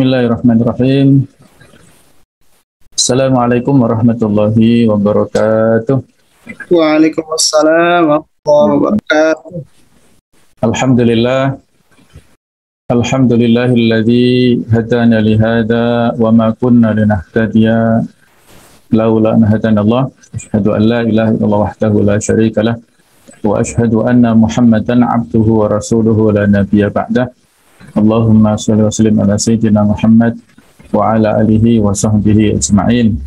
Bismillahirrahmanirrahim. Assalamualaikum warahmatullahi wabarakatuh. Waalaikumsalam warahmatullahi wabarakatuh. Alhamdulillah. Alhamdulillahilladzi hadana lihada wa ma kunna linahtadiya laula an hadanallah. Asyhadu an la ilaha illallah wahdahu la syarika lah wa asyhadu anna Muhammadan abduhu wa rasuluhu la nabiyya ba'dah. Allahumma shalli wa sallim ala sayyidina Muhammad wa ala alihi wa sahbihi ajma'in.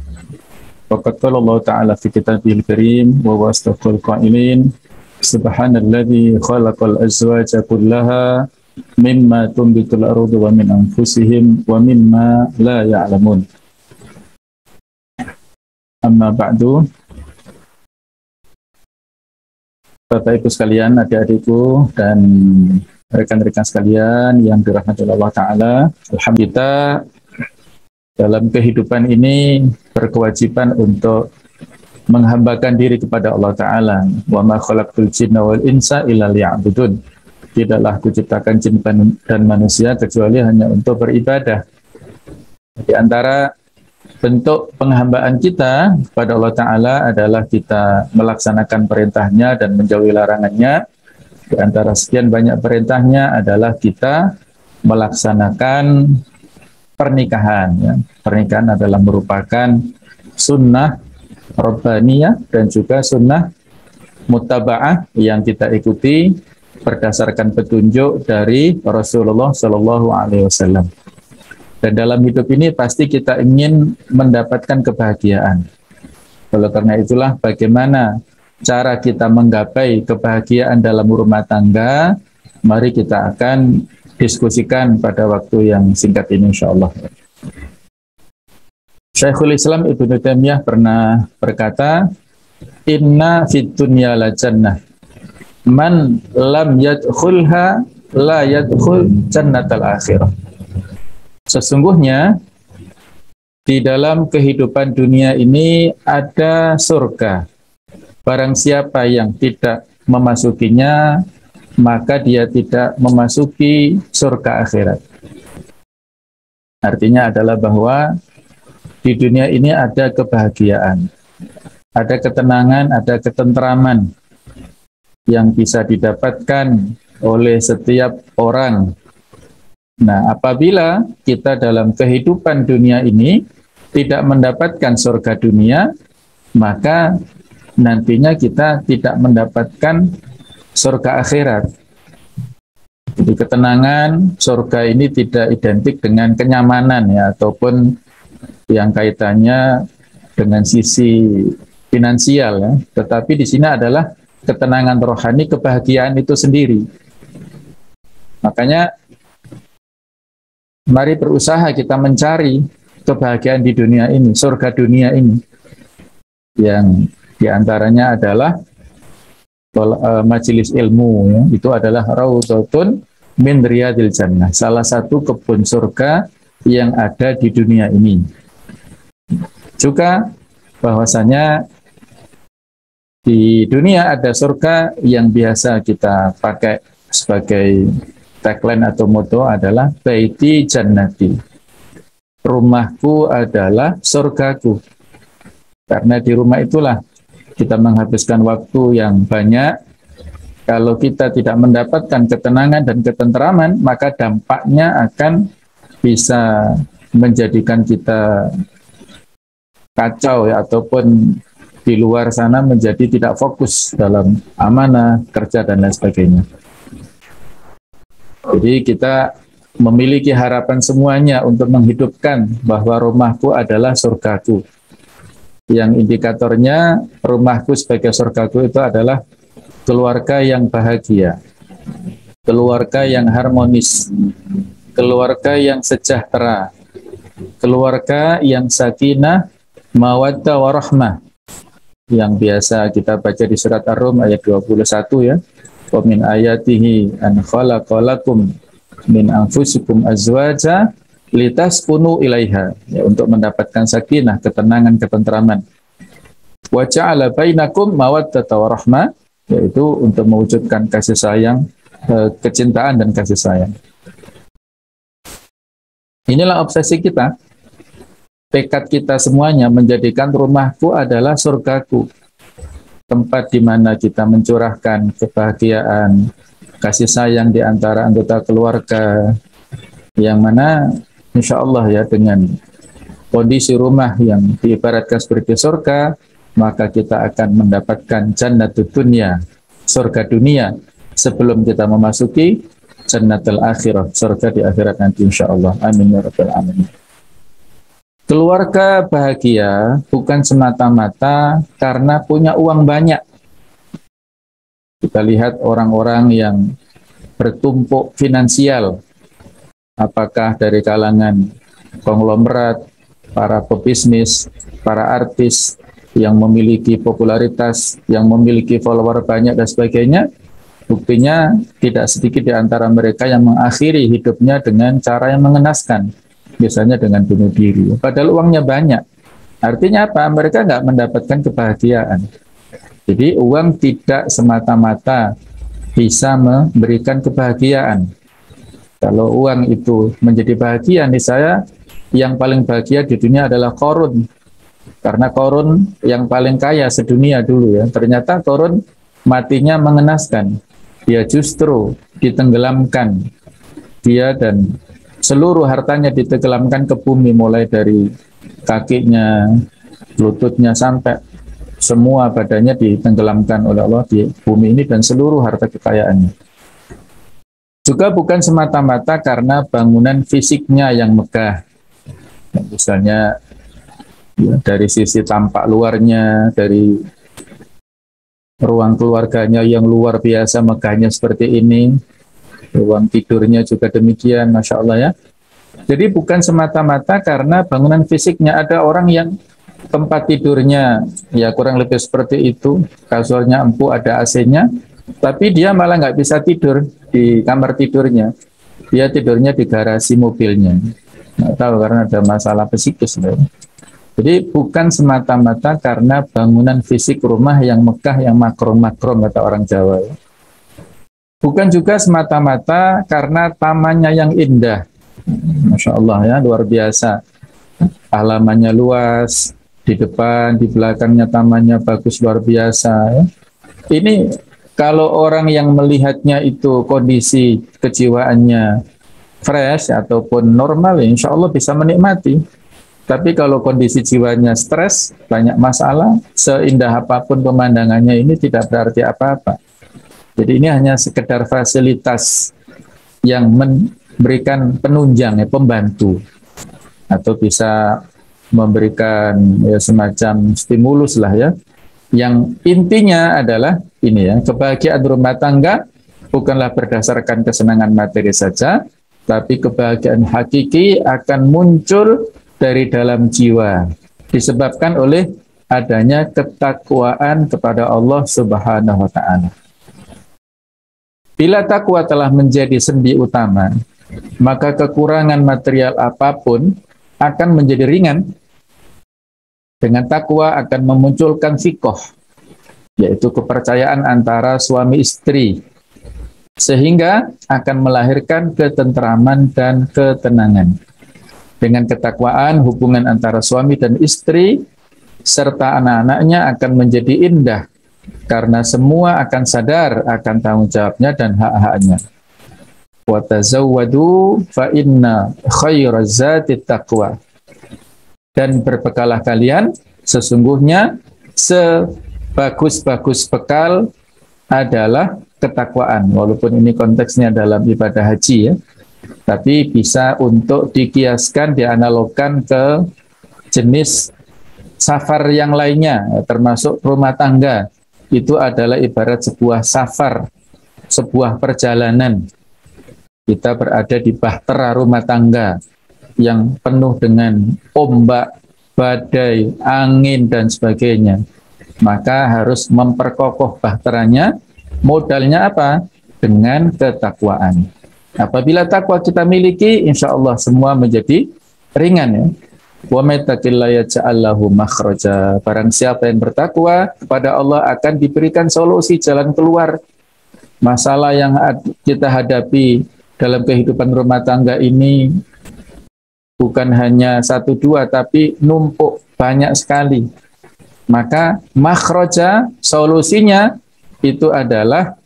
Faqad qala Allah ta'ala fi kitabihil karim wa huwa asdaqul qailin subhanalladzi khalaqal azwaja kullaha mimma tunbitul ardu wa min anfusihim wa mimma la ya'lamun. Amma ba'du. Bapak Ibu sekalian, adik-adikku dan rekan-rekan sekalian yang dirahmati Allah Ta'ala, alhamdulillah dalam kehidupan ini berkewajiban untuk menghambakan diri kepada Allah Ta'ala. Wa ma khalaqtul jinna wal insa illa liya'budun. Tidaklah kuciptakan jin dan manusia kecuali hanya untuk beribadah. Di antara bentuk penghambaan kita kepada Allah Ta'ala adalah kita melaksanakan perintahnya dan menjauhi larangannya. Di antara sekian banyak perintahnya adalah kita melaksanakan pernikahan. Ya. Pernikahan adalah merupakan sunnah rabbaniyah dan juga sunnah muttaba'ah yang kita ikuti berdasarkan petunjuk dari Rasulullah Shallallahu Alaihi Wasallam. Dan dalam hidup ini pasti kita ingin mendapatkan kebahagiaan. Oleh karena itulah bagaimana cara kita menggapai kebahagiaan dalam rumah tangga, mari kita akan diskusikan pada waktu yang singkat ini insyaallah. Syekhul Islam Ibnu Taimiyah pernah berkata, "Inna fid dunya la jannah. Man lam yadkhulha la yadkhul jannatal akhirah." Sesungguhnya di dalam kehidupan dunia ini ada surga. Barang siapa yang tidak memasukinya, maka dia tidak memasuki surga akhirat. Artinya adalah bahwa di dunia ini ada kebahagiaan, ada ketenangan, ada ketentraman yang bisa didapatkan oleh setiap orang. Nah, apabila kita dalam kehidupan dunia ini tidak mendapatkan surga dunia, maka nantinya kita tidak mendapatkan surga akhirat. Jadi ketenangan surga ini tidak identik dengan kenyamanan ya, ataupun yang kaitannya dengan sisi finansial ya. Tetapi di sini adalah ketenangan rohani, kebahagiaan itu sendiri. Makanya mari berusaha kita mencari kebahagiaan di dunia ini, surga dunia ini. Yang di antaranya adalah majelis ilmu ya. Itu adalah raudhatun min riyadil jannah, salah satu kebun surga yang ada di dunia ini. Juga bahwasanya di dunia ada surga yang biasa kita pakai sebagai tagline atau moto adalah baiti jannati, rumahku adalah surgaku. Karena di rumah itulah kita menghabiskan waktu yang banyak. Kalau kita tidak mendapatkan ketenangan dan ketentraman, maka dampaknya akan bisa menjadikan kita kacau ya, ataupun di luar sana menjadi tidak fokus dalam amanah, kerja dan lain sebagainya. Jadi kita memiliki harapan semuanya untuk menghidupkan bahwa rumahku adalah surgaku. Yang indikatornya rumahku sebagai surgaku itu adalah keluarga yang bahagia, keluarga yang harmonis, keluarga yang sejahtera, keluarga yang sakinah, mawaddah warahmah, yang biasa kita baca di surat Ar-Rum ayat 21 ya. Wa min ayatihi an khalaqalakum min anfusikum azwaja litaskunu ilaiha, ya, untuk mendapatkan sakinah, ketenangan, ketentraman. Wa ja'ala bainakum mawaddata warahmah, yaitu untuk mewujudkan kasih sayang, kecintaan dan kasih sayang. Inilah obsesi kita. Tekad kita semuanya menjadikan rumahku adalah surgaku. Tempat di mana kita mencurahkan kebahagiaan, kasih sayang di antara anggota keluarga, yang mana insya Allah ya dengan kondisi rumah yang diibaratkan seperti surga, maka kita akan mendapatkan jannatul dunya, surga dunia, sebelum kita memasuki jannatul akhirah, surga di akhirat nanti insya Allah. Amin ya rabbal alamin. Keluarga bahagia bukan semata-mata karena punya uang banyak. Kita lihat orang-orang yang bertumpuk finansial, apakah dari kalangan konglomerat, para pebisnis, para artis yang memiliki popularitas, yang memiliki follower banyak dan sebagainya. Buktinya tidak sedikit di antara mereka yang mengakhiri hidupnya dengan cara yang mengenaskan, biasanya dengan bunuh diri. Padahal uangnya banyak. Artinya apa? Mereka nggak mendapatkan kebahagiaan. Jadi uang tidak semata-mata bisa memberikan kebahagiaan. Kalau uang itu menjadi bahagia, nih saya yang paling bahagia di dunia adalah Qarun. Karena Qarun yang paling kaya sedunia dulu ya. Ternyata Qarun matinya mengenaskan. Dia justru ditenggelamkan. Dia dan seluruh hartanya ditenggelamkan ke bumi, mulai dari kakinya, lututnya, sampai semua badannya ditenggelamkan oleh Allah di bumi ini dan seluruh harta kekayaannya. Juga bukan semata-mata karena bangunan fisiknya yang megah. Misalnya ya, dari sisi tampak luarnya, dari ruang keluarganya yang luar biasa megahnya seperti ini, ruang tidurnya juga demikian, Masya Allah ya. Jadi bukan semata-mata karena bangunan fisiknya. Ada orang yang tempat tidurnya ya kurang lebih seperti itu, kasurnya empuk, ada AC-nya, tapi dia malah nggak bisa tidur di kamar tidurnya. Dia tidurnya di garasi mobilnya. Nggak tahu karena ada masalah psikis. Jadi bukan semata-mata karena bangunan fisik rumah yang megah, yang makrom-makrom kata orang Jawa. Bukan juga semata-mata karena tamannya yang indah. Masya Allah ya, luar biasa. Halamannya luas, di depan, di belakangnya tamannya bagus, luar biasa. Ya. Ini kalau orang yang melihatnya itu kondisi kejiwaannya fresh ataupun normal, ya insya Allah bisa menikmati. Tapi kalau kondisi jiwanya stres, banyak masalah, seindah apapun pemandangannya ini tidak berarti apa-apa. Jadi ini hanya sekedar fasilitas yang memberikan penunjang, ya, pembantu, atau bisa memberikan ya, semacam stimulus lah ya. Yang intinya adalah ini ya, kebahagiaan rumah tangga bukanlah berdasarkan kesenangan materi saja, tapi kebahagiaan hakiki akan muncul dari dalam jiwa, disebabkan oleh adanya ketakwaan kepada Allah Subhanahu wa Ta'ala. Bila takwa telah menjadi sendi utama, maka kekurangan material apapun akan menjadi ringan. Dengan takwa akan memunculkan fiqh, yaitu kepercayaan antara suami istri, sehingga akan melahirkan ketentraman dan ketenangan. Dengan ketakwaan, hubungan antara suami dan istri serta anak-anaknya akan menjadi indah, karena semua akan sadar akan tanggung jawabnya dan hak-haknya. Wa tazawwadu fa inna khairaz zati taqwa. Dan berbekalah kalian, sesungguhnya sebagus-bagus bekal adalah ketakwaan. Walaupun ini konteksnya dalam ibadah haji ya, tapi bisa untuk dikiaskan, dianalogkan ke jenis safar yang lainnya, termasuk rumah tangga. Itu adalah ibarat sebuah safar, sebuah perjalanan. Kita berada di bahtera rumah tangga yang penuh dengan ombak, badai, angin, dan sebagainya. Maka harus memperkokoh bahteranya. Modalnya apa? Dengan ketakwaan. Apabila takwa kita miliki, insya Allah semua menjadi ringan ya. Wa may yattaqillaha yaj'al lahu makhraja. Barang siapa yang bertakwa kepada Allah akan diberikan solusi, jalan keluar masalah yang kita hadapi dalam kehidupan rumah tangga ini. bukan hanya satu dua, tapi numpuk banyak sekali. Maka makhraja, solusinya itu adalah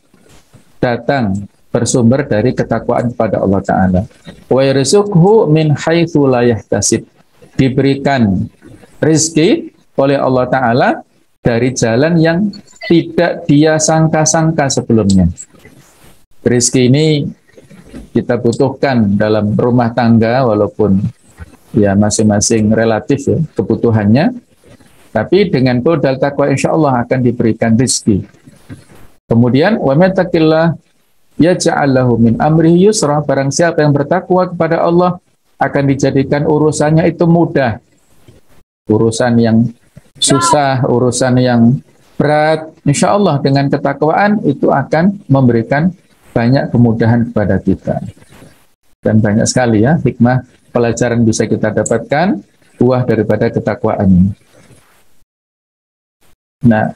datang bersumber dari ketakwaan kepada Allah Ta'ala. Wa yarzuqhu min haitsu la yahtasib. Diberikan rezeki oleh Allah Ta'ala dari jalan yang tidak dia sangka-sangka sebelumnya. Rezeki ini kita butuhkan dalam rumah tangga, walaupun ya masing-masing relatif ya kebutuhannya, tapi dengan modal takwa insya Allah akan diberikan rezeki. Kemudian wa may yattaqillah yaj'al lahu min amrihi yusra. Barang siapa yang bertakwa kepada Allah akan dijadikan urusannya itu mudah. Urusan yang susah, urusan yang berat, insya Allah dengan ketakwaan itu akan memberikan banyak kemudahan kepada kita. Dan banyak sekali ya hikmah pelajaran bisa kita dapatkan buah daripada ketakwaan. Nah,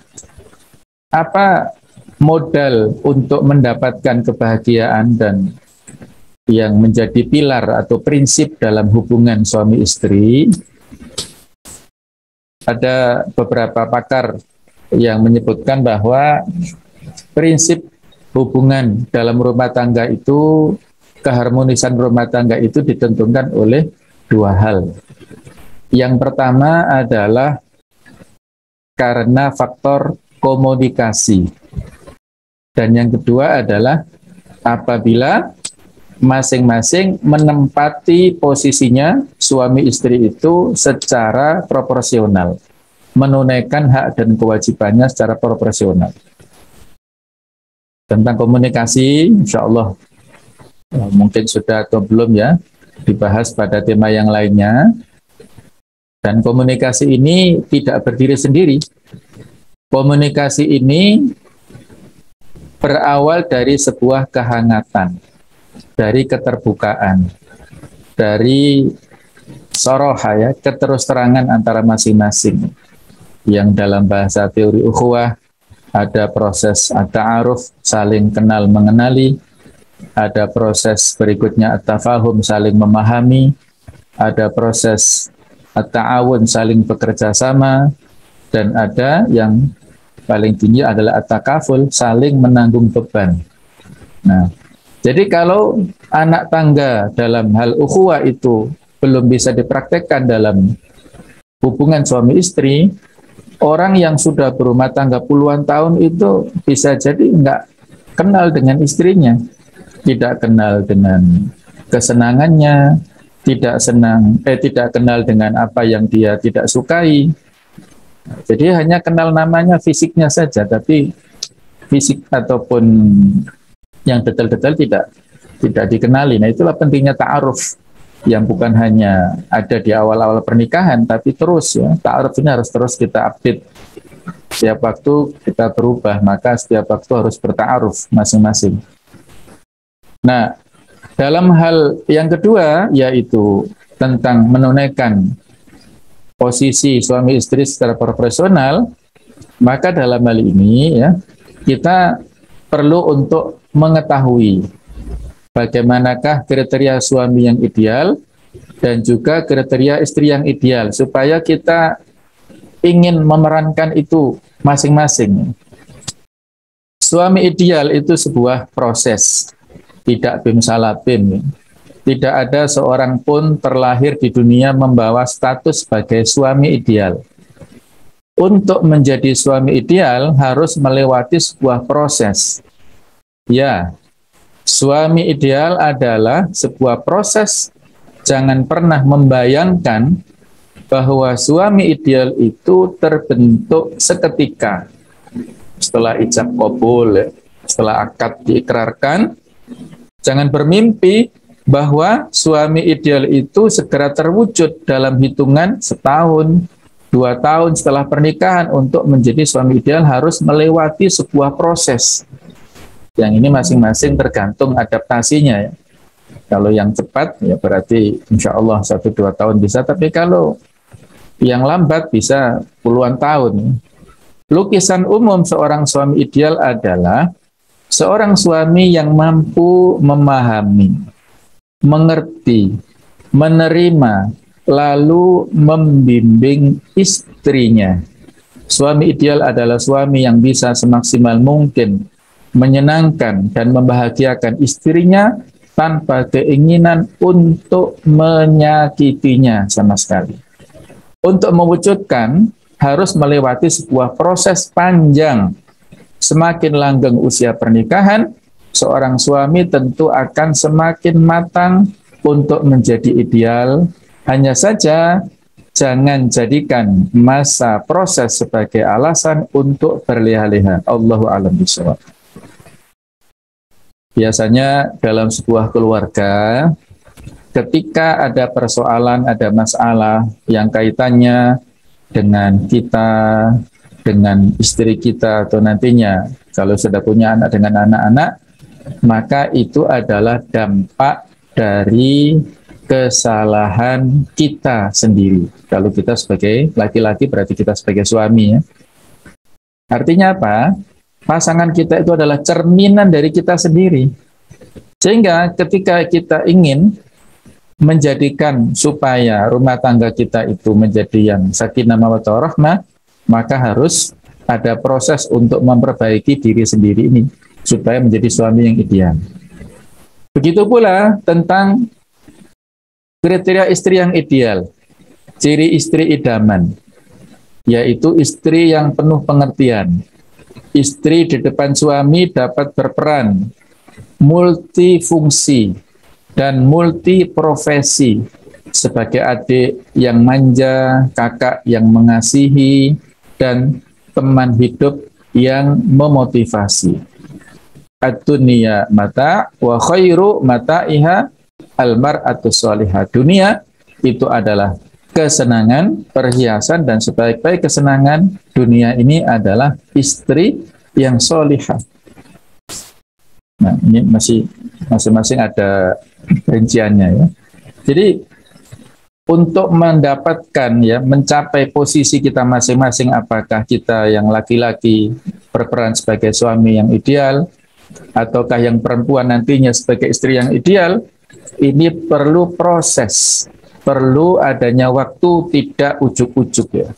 apa modal untuk mendapatkan kebahagiaan dan yang menjadi pilar atau prinsip dalam hubungan suami istri? Ada beberapa pakar yang menyebutkan bahwa prinsip hubungan dalam rumah tangga itu, keharmonisan rumah tangga itu ditentukan oleh dua hal. Yang pertama adalah karena faktor komunikasi. Dan yang kedua adalah apabila masing-masing menempati posisinya suami istri itu secara proporsional, menunaikan hak dan kewajibannya secara proporsional. Tentang komunikasi, insya Allah mungkin sudah atau belum ya dibahas pada tema yang lainnya. Dan komunikasi ini tidak berdiri sendiri. Komunikasi ini berawal dari sebuah kehangatan, dari keterbukaan, dari soroha ya, keterus-terangan antara masing-masing. Yang dalam bahasa teori ukhuwah ada proses at-ta'aruf, saling kenal mengenali, ada proses berikutnya at-tafahum, saling memahami, ada proses at-ta'awun, saling bekerja sama, dan ada yang paling tinggi adalah at-takaful, saling menanggung beban. Nah, jadi kalau anak tangga dalam hal ukhuwah itu belum bisa dipraktekkan dalam hubungan suami istri, orang yang sudah berumah tangga puluhan tahun itu bisa jadi nggak kenal dengan istrinya, tidak kenal dengan kesenangannya, tidak kenal dengan apa yang dia tidak sukai. Jadi hanya kenal namanya, fisiknya saja, tapi fisik ataupun yang detail-detail tidak dikenali. Nah, itulah pentingnya ta'aruf yang bukan hanya ada di awal-awal pernikahan, tapi terus ya, ta'aruf ini harus terus kita update. Setiap waktu kita berubah, maka setiap waktu harus berta'aruf masing-masing. Nah, dalam hal yang kedua, yaitu tentang menunaikan posisi suami istri secara proporsional, maka dalam hal ini ya, kita perlu untuk mengetahui bagaimanakah kriteria suami yang ideal dan juga kriteria istri yang ideal, supaya kita ingin memerankan itu masing-masing. Suami ideal itu sebuah proses, tidak bim salah bim. Tidak ada seorang pun terlahir di dunia membawa status sebagai suami ideal. Untuk menjadi suami ideal harus melewati sebuah proses. Ya, suami ideal adalah sebuah proses. Jangan pernah membayangkan bahwa suami ideal itu terbentuk seketika. Setelah ijab qabul, setelah akad diikrarkan, jangan bermimpi bahwa suami ideal itu segera terwujud dalam hitungan setahun, 2 tahun setelah pernikahan. Untuk menjadi suami ideal harus melewati sebuah proses. Yang ini masing-masing tergantung adaptasinya ya. Kalau yang cepat ya berarti insya Allah 1-2 tahun bisa, tapi kalau yang lambat bisa puluhan tahun. Lukisan umum seorang suami ideal adalah seorang suami yang mampu memahami, mengerti, menerima lalu membimbing istrinya. Suami ideal adalah suami yang bisa semaksimal mungkin menyenangkan dan membahagiakan istrinya tanpa keinginan untuk menyakitinya sama sekali. Untuk mewujudkan harus melewati sebuah proses panjang. Semakin langgeng usia pernikahan, seorang suami tentu akan semakin matang untuk menjadi ideal. Hanya saja jangan jadikan masa proses sebagai alasan untuk berleha-leha. Allahu a'lam bishawab. Biasanya dalam sebuah keluarga, ketika ada persoalan, ada masalah yang kaitannya dengan kita, dengan istri kita, atau nantinya kalau sudah punya anak dengan anak-anak, maka itu adalah dampak dari kesalahan kita sendiri. Kalau kita sebagai laki-laki berarti kita sebagai suami, ya. Artinya apa? Pasangan kita itu adalah cerminan dari kita sendiri. Sehingga ketika kita ingin menjadikan supaya rumah tangga kita itu menjadi yang sakinah mawaddah warahmah, maka harus ada proses untuk memperbaiki diri sendiri ini supaya menjadi suami yang ideal. Begitu pula tentang kriteria istri yang ideal, ciri istri idaman, yaitu istri yang penuh pengertian. Istri di depan suami dapat berperan multifungsi dan multiprofesi sebagai adik yang manja, kakak yang mengasihi, dan teman hidup yang memotivasi. Ad-dunya mata wa khairu mata'iha al-mar'atu sholihah. Dunia itu adalah kesenangan, perhiasan, dan sebaik-baik kesenangan dunia ini adalah istri yang sholihah. Nah, ini masing-masing ada rinciannya, ya. Jadi untuk mendapatkan, ya, mencapai posisi kita masing-masing, apakah kita yang laki-laki berperan sebagai suami yang ideal ataukah yang perempuan nantinya sebagai istri yang ideal, ini perlu proses, perlu adanya waktu, tidak ujuk-ujuk, ya.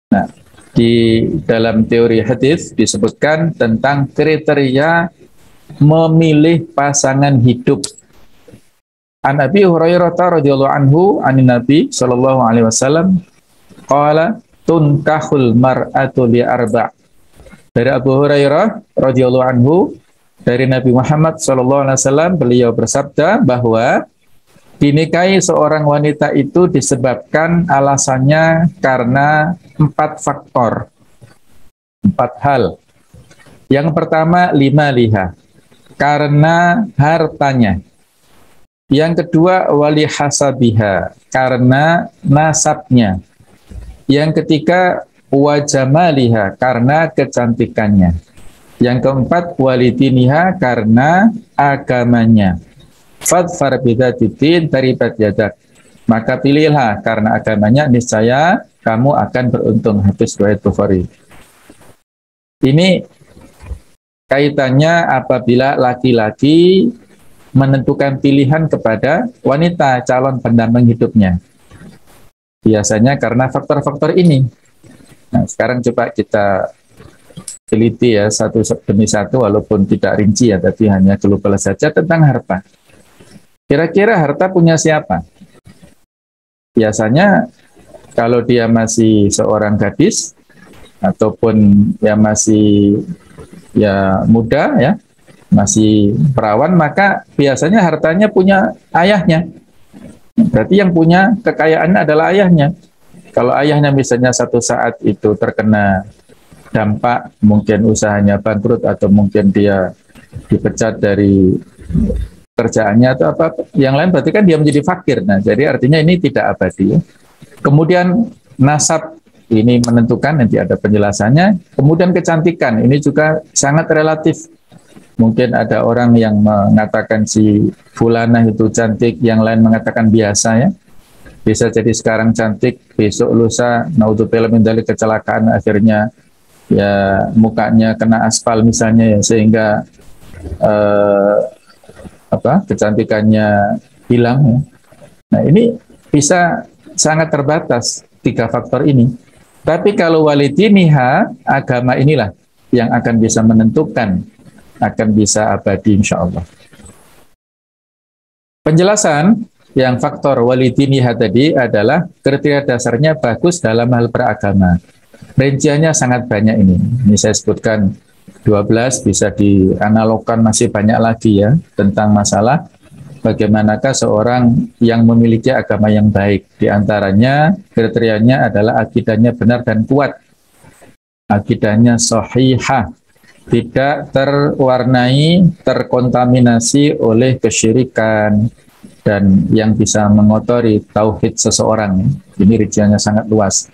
Nah, di dalam teori hadis disebutkan tentang kriteria memilih pasangan hidup. An Abi Hurairah radhiyallahu anhu anin Nabi sallallahu alaihi wasallam qala tunkahul mar'atu li arba'. Dari Abu Hurairah radhiyallahu anhu dari Nabi Muhammad sallallahu alaihi wasallam, beliau bersabda bahwa dinikahi seorang wanita itu disebabkan alasannya karena 4 faktor, 4 hal. Yang pertama, lima liha, karena hartanya. Yang kedua, wali hasabiha, karena nasabnya. Yang ketiga, wajamaliha, karena kecantikannya. Yang keempat, walidiniha, karena agamanya. Fadfar bidatitin taribat yadak, maka pilihlah karena agamanya, niscaya kamu akan beruntung. Hadis riwayat Bukhari. Ini kaitannya apabila laki-laki menentukan pilihan kepada wanita calon pendamping hidupnya. Biasanya karena faktor-faktor ini. Nah, sekarang coba kita teliti, ya, satu demi satu, walaupun tidak rinci, ya, tapi hanya global saja tentang harta. Kira-kira harta punya siapa? Biasanya kalau dia masih seorang gadis ataupun ya masih ya muda, ya, masih perawan, maka biasanya hartanya punya ayahnya. Berarti yang punya kekayaannya adalah ayahnya. Kalau ayahnya misalnya satu saat itu terkena dampak, mungkin usahanya bangkrut atau mungkin dia dipecat dari kerjaannya atau apa yang lain, berarti kan dia menjadi fakir. Nah, jadi artinya ini tidak abadi, ya. Kemudian nasab ini menentukan, nanti ada penjelasannya. Kemudian kecantikan ini juga sangat relatif. Mungkin ada orang yang mengatakan si fulanah itu cantik, yang lain mengatakan biasa, ya. Bisa jadi sekarang cantik, besok lusa naudzubillah min dzalik kecelakaan, akhirnya ya mukanya kena aspal misalnya, ya, sehingga kecantikannya hilang, ya. Nah, ini bisa sangat terbatas 3 faktor ini. Tapi kalau walidiniha, agama inilah yang akan bisa menentukan, akan bisa abadi insya Allah. Penjelasan yang faktor walidiniha tadi adalah kriteria dasarnya bagus dalam hal beragama. Rinciannya sangat banyak ini. Ini saya sebutkan 12, bisa dianalogkan masih banyak lagi ya, tentang masalah bagaimanakah seorang yang memiliki agama yang baik. Di antaranya kriterianya adalah akidahnya benar dan kuat. Akidahnya sahihah, tidak terwarnai, terkontaminasi oleh kesyirikan dan yang bisa mengotori tauhid seseorang. Ini rinciannya sangat luas.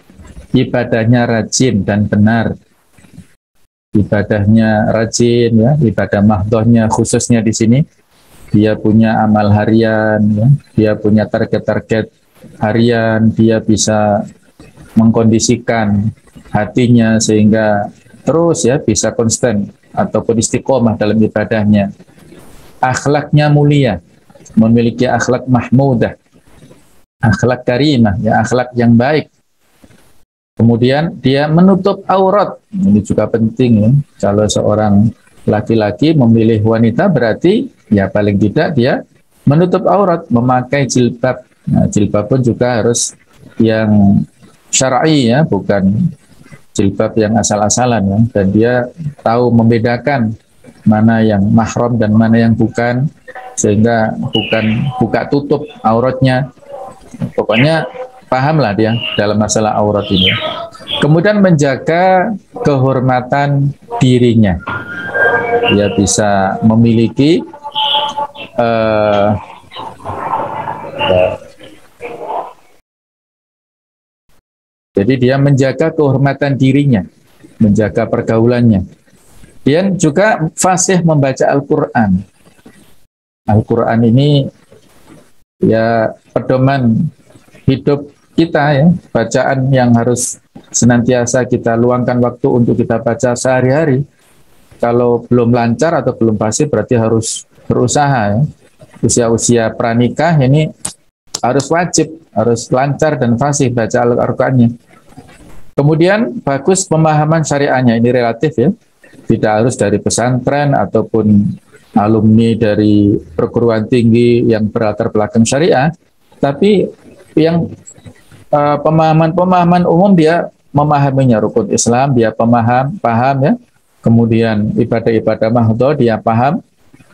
Ibadahnya rajin dan benar. Ibadahnya rajin ya, ibadah mahdhahnya khususnya di sini dia punya amal harian ya, dia punya target-target harian, dia bisa mengkondisikan hatinya sehingga terus ya bisa konstan ataupun istiqomah dalam ibadahnya. Akhlaknya mulia, memiliki akhlak mahmudah, akhlak karimah ya, akhlak yang baik. Kemudian dia menutup aurat, ini juga penting ya. Kalau seorang laki-laki memilih wanita berarti ya paling tidak dia menutup aurat, memakai jilbab. Nah, jilbab pun juga harus yang syar'i ya, bukan jilbab yang asal-asalan ya. Dan dia tahu membedakan mana yang mahram dan mana yang bukan, sehingga bukan buka tutup auratnya. Pokoknya pahamlah dia dalam masalah aurat ini. Kemudian menjaga kehormatan dirinya. Dia bisa memiliki jadi dia menjaga kehormatan dirinya, menjaga pergaulannya. Dan juga fasih membaca Al-Quran. Al-Quran ini ya pedoman hidup kita ya, bacaan yang harus senantiasa kita luangkan waktu untuk kita baca sehari-hari. Kalau belum lancar atau belum fasih berarti harus berusaha ya. Usia-usia pranikah ini harus wajib, harus lancar dan fasih baca Al-Qur'annya. Kemudian bagus pemahaman syariahnya, ini relatif ya. Tidak harus dari pesantren ataupun alumni dari perguruan tinggi yang berlatar belakang syariah, tapi yang pemahaman umum dia memahaminya, rukun Islam dia paham ya. Kemudian ibadah-ibadah mahdhah dia paham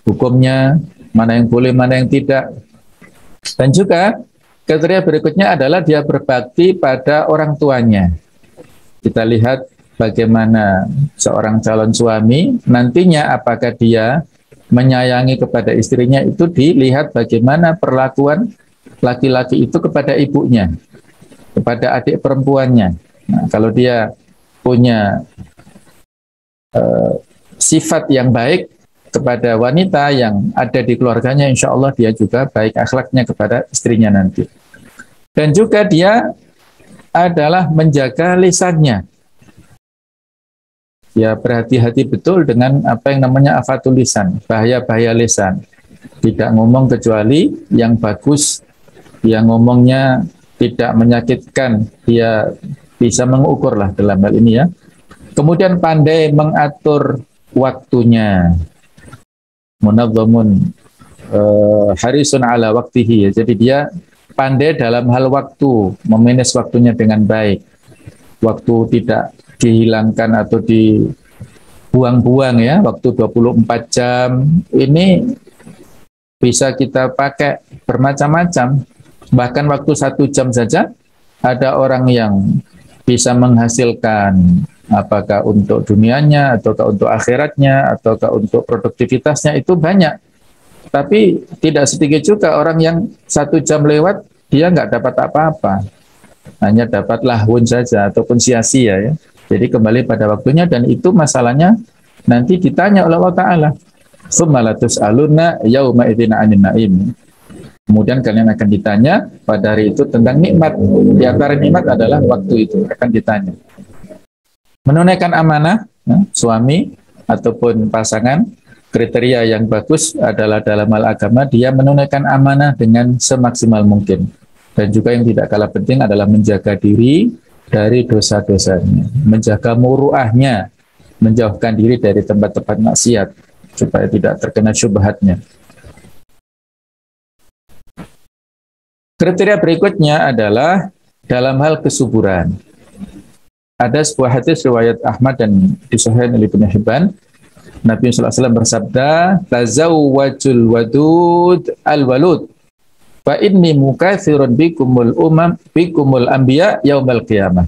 hukumnya, mana yang boleh, mana yang tidak. Dan juga kriteria berikutnya adalah dia berbakti pada orang tuanya. Kita lihat bagaimana seorang calon suami nantinya apakah dia menyayangi kepada istrinya, itu dilihat bagaimana perlakuan laki-laki itu kepada ibunya, kepada adik perempuannya. Nah, kalau dia punya sifat yang baik kepada wanita yang ada di keluarganya, insya Allah dia juga baik akhlaknya kepada istrinya nanti. Dan juga dia adalah menjaga lisannya. Ya, berhati-hati betul dengan apa yang namanya afatul lisan, bahaya-bahaya lisan. Tidak ngomong kecuali yang bagus, yang ngomongnya tidak menyakitkan, dia bisa mengukur lah dalam hal ini ya. Kemudian pandai mengatur waktunya. Munazzamun harisun ala waktihi ya. Jadi dia pandai dalam hal waktu, memanage waktunya dengan baik. Waktu tidak dihilangkan atau dibuang-buang ya, waktu 24 jam ini bisa kita pakai bermacam-macam. Bahkan waktu 1 jam saja ada orang yang bisa menghasilkan, apakah untuk dunianya, ataukah untuk akhiratnya, ataukah untuk produktivitasnya, itu banyak. Tapi tidak sedikit juga orang yang 1 jam lewat, dia nggak dapat apa-apa. Hanya dapat lahun saja, ataupun sia-sia ya. Jadi kembali pada waktunya, dan itu masalahnya nanti ditanya oleh Allah Ta'ala. Tsumma latus'alunna yauma idzin 'anin na'im. Kemudian kalian akan ditanya pada hari itu tentang nikmat. Di antara nikmat adalah waktu itu akan ditanya. Menunaikan amanah ya, suami ataupun pasangan kriteria yang bagus adalah dalam hal agama dia menunaikan amanah dengan semaksimal mungkin. Dan juga yang tidak kalah penting adalah menjaga diri dari dosa-dosanya, menjaga muruahnya, menjauhkan diri dari tempat-tempat maksiat supaya tidak terkena syubhatnya. Kriteria berikutnya adalah dalam hal kesuburan. Ada sebuah hadis riwayat Ahmad dan disahihkan oleh Ibnu Hibban. Nabi SAW bersabda, "Tazawwajul wadud al-walud, fa inni mukatsirun bikumul anbiya yaumal qiyamah."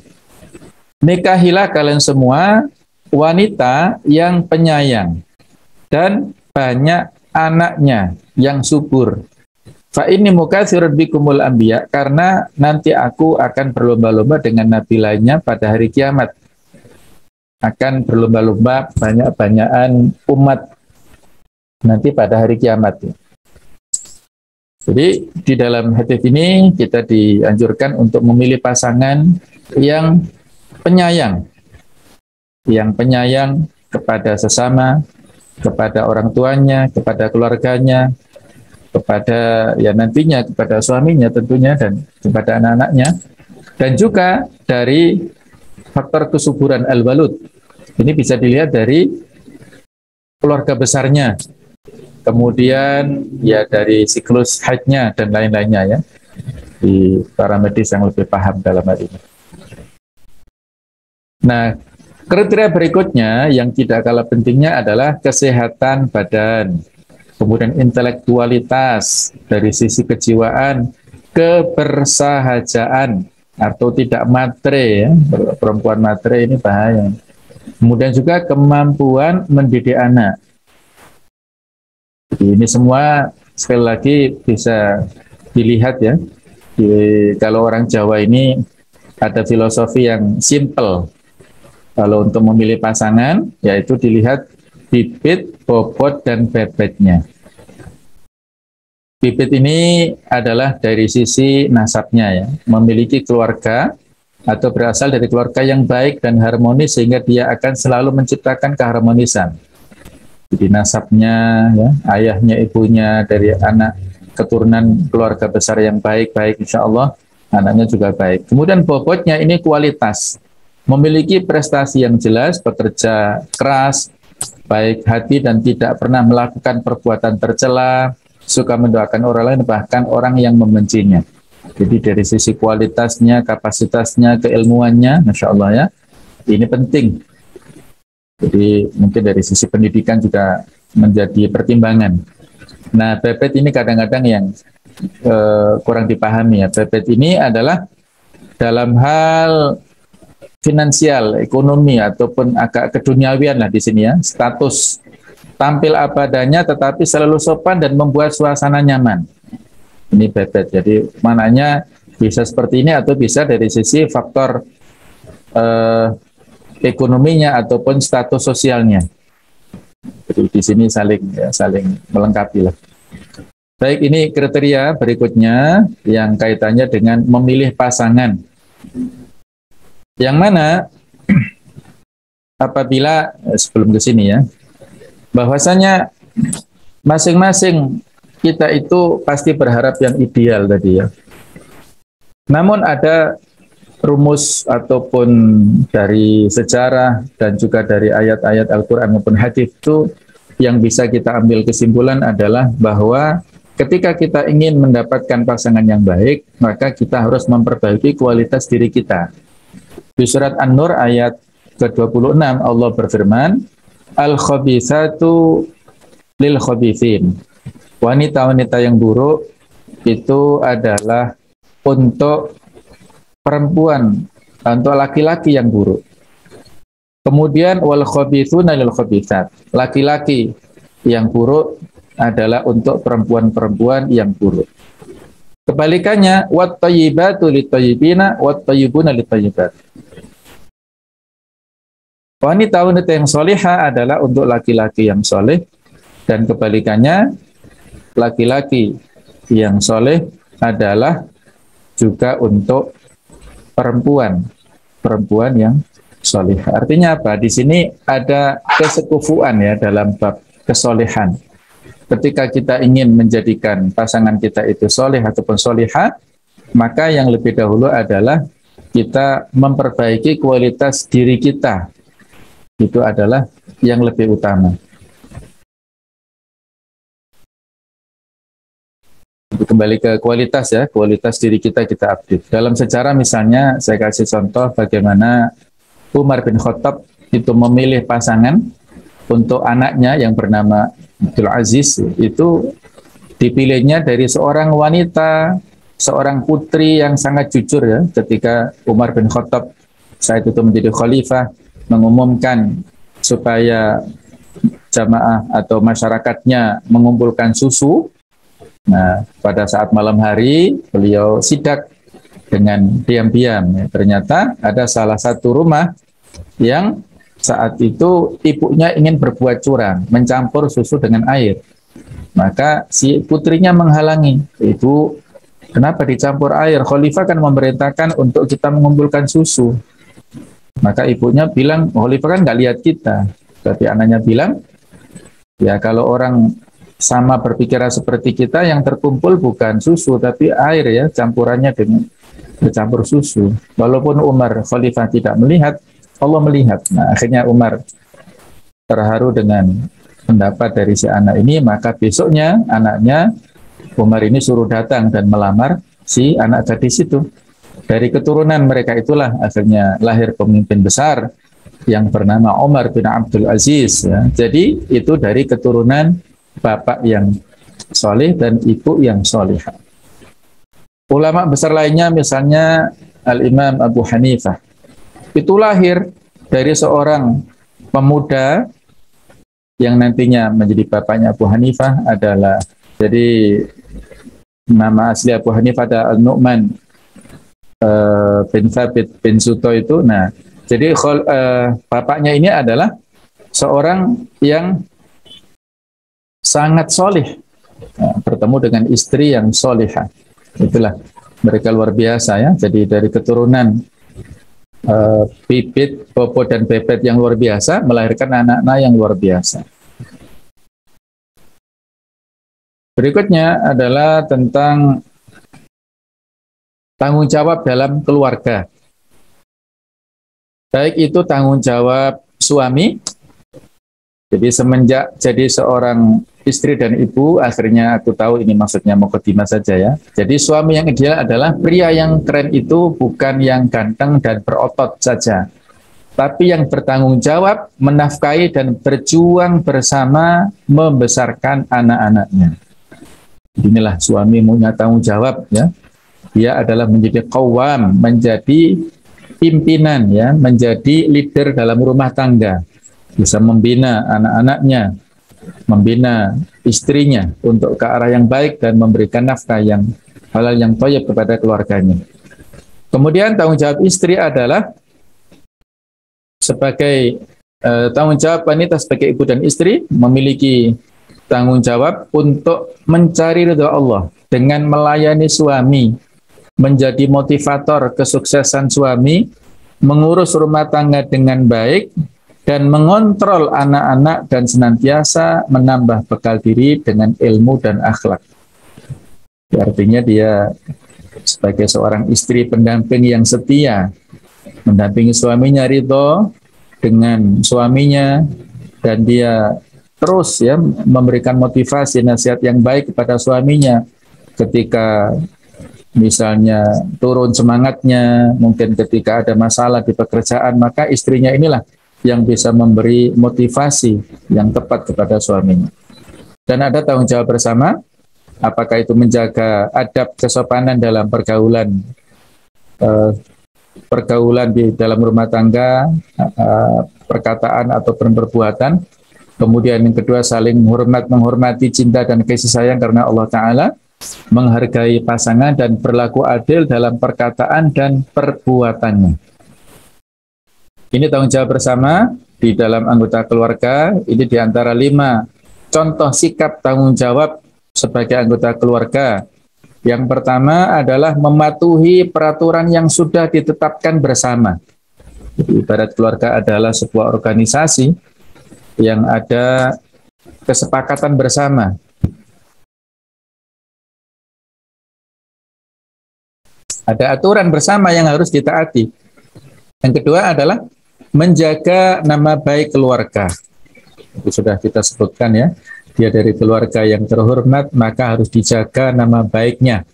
Nikahilah kalian semua wanita yang penyayang dan banyak anaknya yang subur. Fa inni mukatsirun bikumul anbiya, karena nanti aku akan berlomba-lomba dengan nabi lainnya pada hari kiamat. Akan berlomba-lomba banyak-banyakan umat nanti pada hari kiamat. Jadi di dalam hadis ini kita dianjurkan untuk memilih pasangan yang penyayang kepada sesama, kepada orang tuanya, kepada keluarganya, kepada nantinya kepada suaminya tentunya, dan kepada anak-anaknya, dan juga dari faktor kesuburan al-walud. Ini bisa dilihat dari keluarga besarnya, kemudian dari siklus haidnya dan lain-lainnya, ya, di para medis yang lebih paham dalam hal ini. Nah, kriteria berikutnya yang tidak kalah pentingnya adalah kesehatan badan, kemudian intelektualitas, dari sisi kejiwaan, kebersahajaan atau tidak matre, ya. Perempuan matre ini bahaya. Kemudian juga kemampuan mendidik anak. Jadi ini semua sekali lagi bisa dilihat, ya. Kalau orang Jawa ini ada filosofi yang simple. Kalau untuk memilih pasangan, yaitu dilihat bibit, bobot, dan bebetnya. Bibit ini adalah dari sisi nasabnya, ya, memiliki keluarga atau berasal dari keluarga yang baik dan harmonis sehingga dia akan selalu menciptakan keharmonisan. Jadi nasabnya, ya, ayahnya, ibunya dari anak keturunan keluarga besar yang baik-baik, insya Allah anaknya juga baik. Kemudian bobotnya ini kualitas, memiliki prestasi yang jelas, bekerja keras, baik hati dan tidak pernah melakukan perbuatan tercela, suka mendoakan orang lain, bahkan orang yang membencinya. Jadi dari sisi kualitasnya, kapasitasnya, keilmuannya, Masya Allah, ya, ini penting. Jadi mungkin dari sisi pendidikan juga menjadi pertimbangan. Nah, bebet ini kadang-kadang yang kurang dipahami, ya. Bebet ini adalah dalam hal finansial, ekonomi, ataupun agak keduniawian lah di sini, ya. Status, tampil apa adanya tetapi selalu sopan dan membuat suasana nyaman. Ini bebet. Jadi mananya bisa seperti ini atau bisa dari sisi faktor ekonominya ataupun status sosialnya. Jadi di sini saling melengkapi lah. Baik, ini kriteria berikutnya yang kaitannya dengan memilih pasangan. Yang mana apabila sebelum ke sini, ya, bahwasanya masing-masing kita itu pasti berharap yang ideal tadi, ya. Namun ada rumus ataupun dari sejarah dan juga dari ayat-ayat Al-Quran maupun hadis itu yang bisa kita ambil kesimpulan adalah bahwa ketika kita ingin mendapatkan pasangan yang baik, maka kita harus memperbaiki kualitas diri kita. Di surat An-Nur ayat ke-26 Allah berfirman, Al-khabithatu lil-khabithin. Wanita-wanita yang buruk itu adalah untuk perempuan, untuk laki-laki yang buruk. Kemudian wal khabithuna lil khabithat. Laki-laki yang buruk adalah untuk perempuan-perempuan yang buruk. Kebalikannya, wat thayyibatu lit thayyibina wat thayyibuna lit thayyibat. Wanita-wanita yang solihah adalah untuk laki-laki yang soleh, dan kebalikannya, laki-laki yang soleh adalah juga untuk perempuan yang soleh. Artinya apa? Di sini ada kesekufuan, ya, dalam bab kesolehan. Ketika kita ingin menjadikan pasangan kita itu soleh ataupun solihah, maka yang lebih dahulu adalah kita memperbaiki kualitas diri kita. Itu adalah yang lebih utama. Kembali ke kualitas ya, kualitas diri kita update. Dalam sejarah misalnya, saya kasih contoh bagaimana Umar bin Khattab itu memilih pasangan untuk anaknya yang bernama Abdul Aziz. Itu dipilihnya dari seorang wanita, seorang putri yang sangat jujur ya. Ketika Umar bin Khattab saat itu menjadi khalifah, mengumumkan supaya jamaah atau masyarakatnya mengumpulkan susu. Nah, pada saat malam hari beliau sidak dengan diam-diam. Ya, ternyata ada salah satu rumah yang saat itu ibunya ingin berbuat curang, mencampur susu dengan air. Maka si putrinya menghalangi. Ibu, kenapa dicampur air? Khalifah kan memerintahkan untuk kita mengumpulkan susu. Maka ibunya bilang, Khalifah kan nggak lihat kita. Tapi anaknya bilang, ya kalau orang sama berpikiran seperti kita, yang terkumpul bukan susu tapi air ya, campurannya dengan bercampur susu. Walaupun Umar Khalifah tidak melihat, Allah melihat. Nah, akhirnya Umar terharu dengan pendapat dari si anak ini, maka besoknya anaknya Umar ini suruh datang dan melamar si anak gadis itu. Dari keturunan mereka itulah akhirnya lahir pemimpin besar yang bernama Umar bin Abdul Aziz ya. Jadi itu dari keturunan bapak yang soleh dan ibu yang solihah. Ulama besar lainnya misalnya Al-Imam Abu Hanifah. Itu lahir dari seorang pemuda yang nantinya menjadi bapaknya Abu Hanifah adalah, jadi nama asli Abu Hanifah adalah Al-Nu'man bin Thabit bin Suto itu. Nah, jadi bapaknya ini adalah seorang yang sangat solih, bertemu dengan istri yang solihah. Itulah mereka luar biasa ya. Jadi dari keturunan bibit, bobo dan bebet yang luar biasa melahirkan anak-anak yang luar biasa. Berikutnya adalah tentang tanggung jawab dalam keluarga. Baik itu tanggung jawab suami. Jadi semenjak jadi seorang istri dan ibu, akhirnya aku tahu ini maksudnya mukadimah saja ya. Jadi suami yang ideal adalah pria yang keren itu bukan yang ganteng dan berotot saja, tapi yang bertanggung jawab, menafkahi dan berjuang bersama membesarkan anak-anaknya. Inilah suami punya tanggung jawab ya. Dia adalah menjadi qawwam, menjadi pimpinan ya, menjadi leader dalam rumah tangga. Bisa membina anak-anaknya, membina istrinya untuk ke arah yang baik dan memberikan nafkah yang halal yang thayyib kepada keluarganya. Kemudian tanggung jawab istri adalah sebagai tanggung jawab wanita sebagai ibu dan istri memiliki tanggung jawab untuk mencari ridha Allah dengan melayani suami, menjadi motivator kesuksesan suami, mengurus rumah tangga dengan baik, dan mengontrol anak-anak dan senantiasa menambah bekal diri dengan ilmu dan akhlak. Artinya dia sebagai seorang istri pendamping yang setia, mendampingi suaminya ridho dengan suaminya, dan dia terus ya memberikan motivasi nasihat yang baik kepada suaminya ketika misalnya turun semangatnya, mungkin ketika ada masalah di pekerjaan, maka istrinya inilah yang bisa memberi motivasi yang tepat kepada suaminya. Dan ada tanggung jawab bersama, apakah itu menjaga adab kesopanan dalam pergaulan di dalam rumah tangga, perkataan ataupun perbuatan. Kemudian yang kedua, saling menghormati cinta dan kasih sayang karena Allah Ta'ala, menghargai pasangan dan berlaku adil dalam perkataan dan perbuatannya. Ini tanggung jawab bersama di dalam anggota keluarga. Ini di antara 5 contoh sikap tanggung jawab sebagai anggota keluarga. Yang pertama adalah mematuhi peraturan yang sudah ditetapkan bersama. Jadi, ibarat keluarga adalah sebuah organisasi yang ada kesepakatan bersama. Ada aturan bersama yang harus ditaati. Yang kedua adalah menjaga nama baik keluarga. Itu sudah kita sebutkan ya. Dia dari keluarga yang terhormat, maka harus dijaga nama baiknya.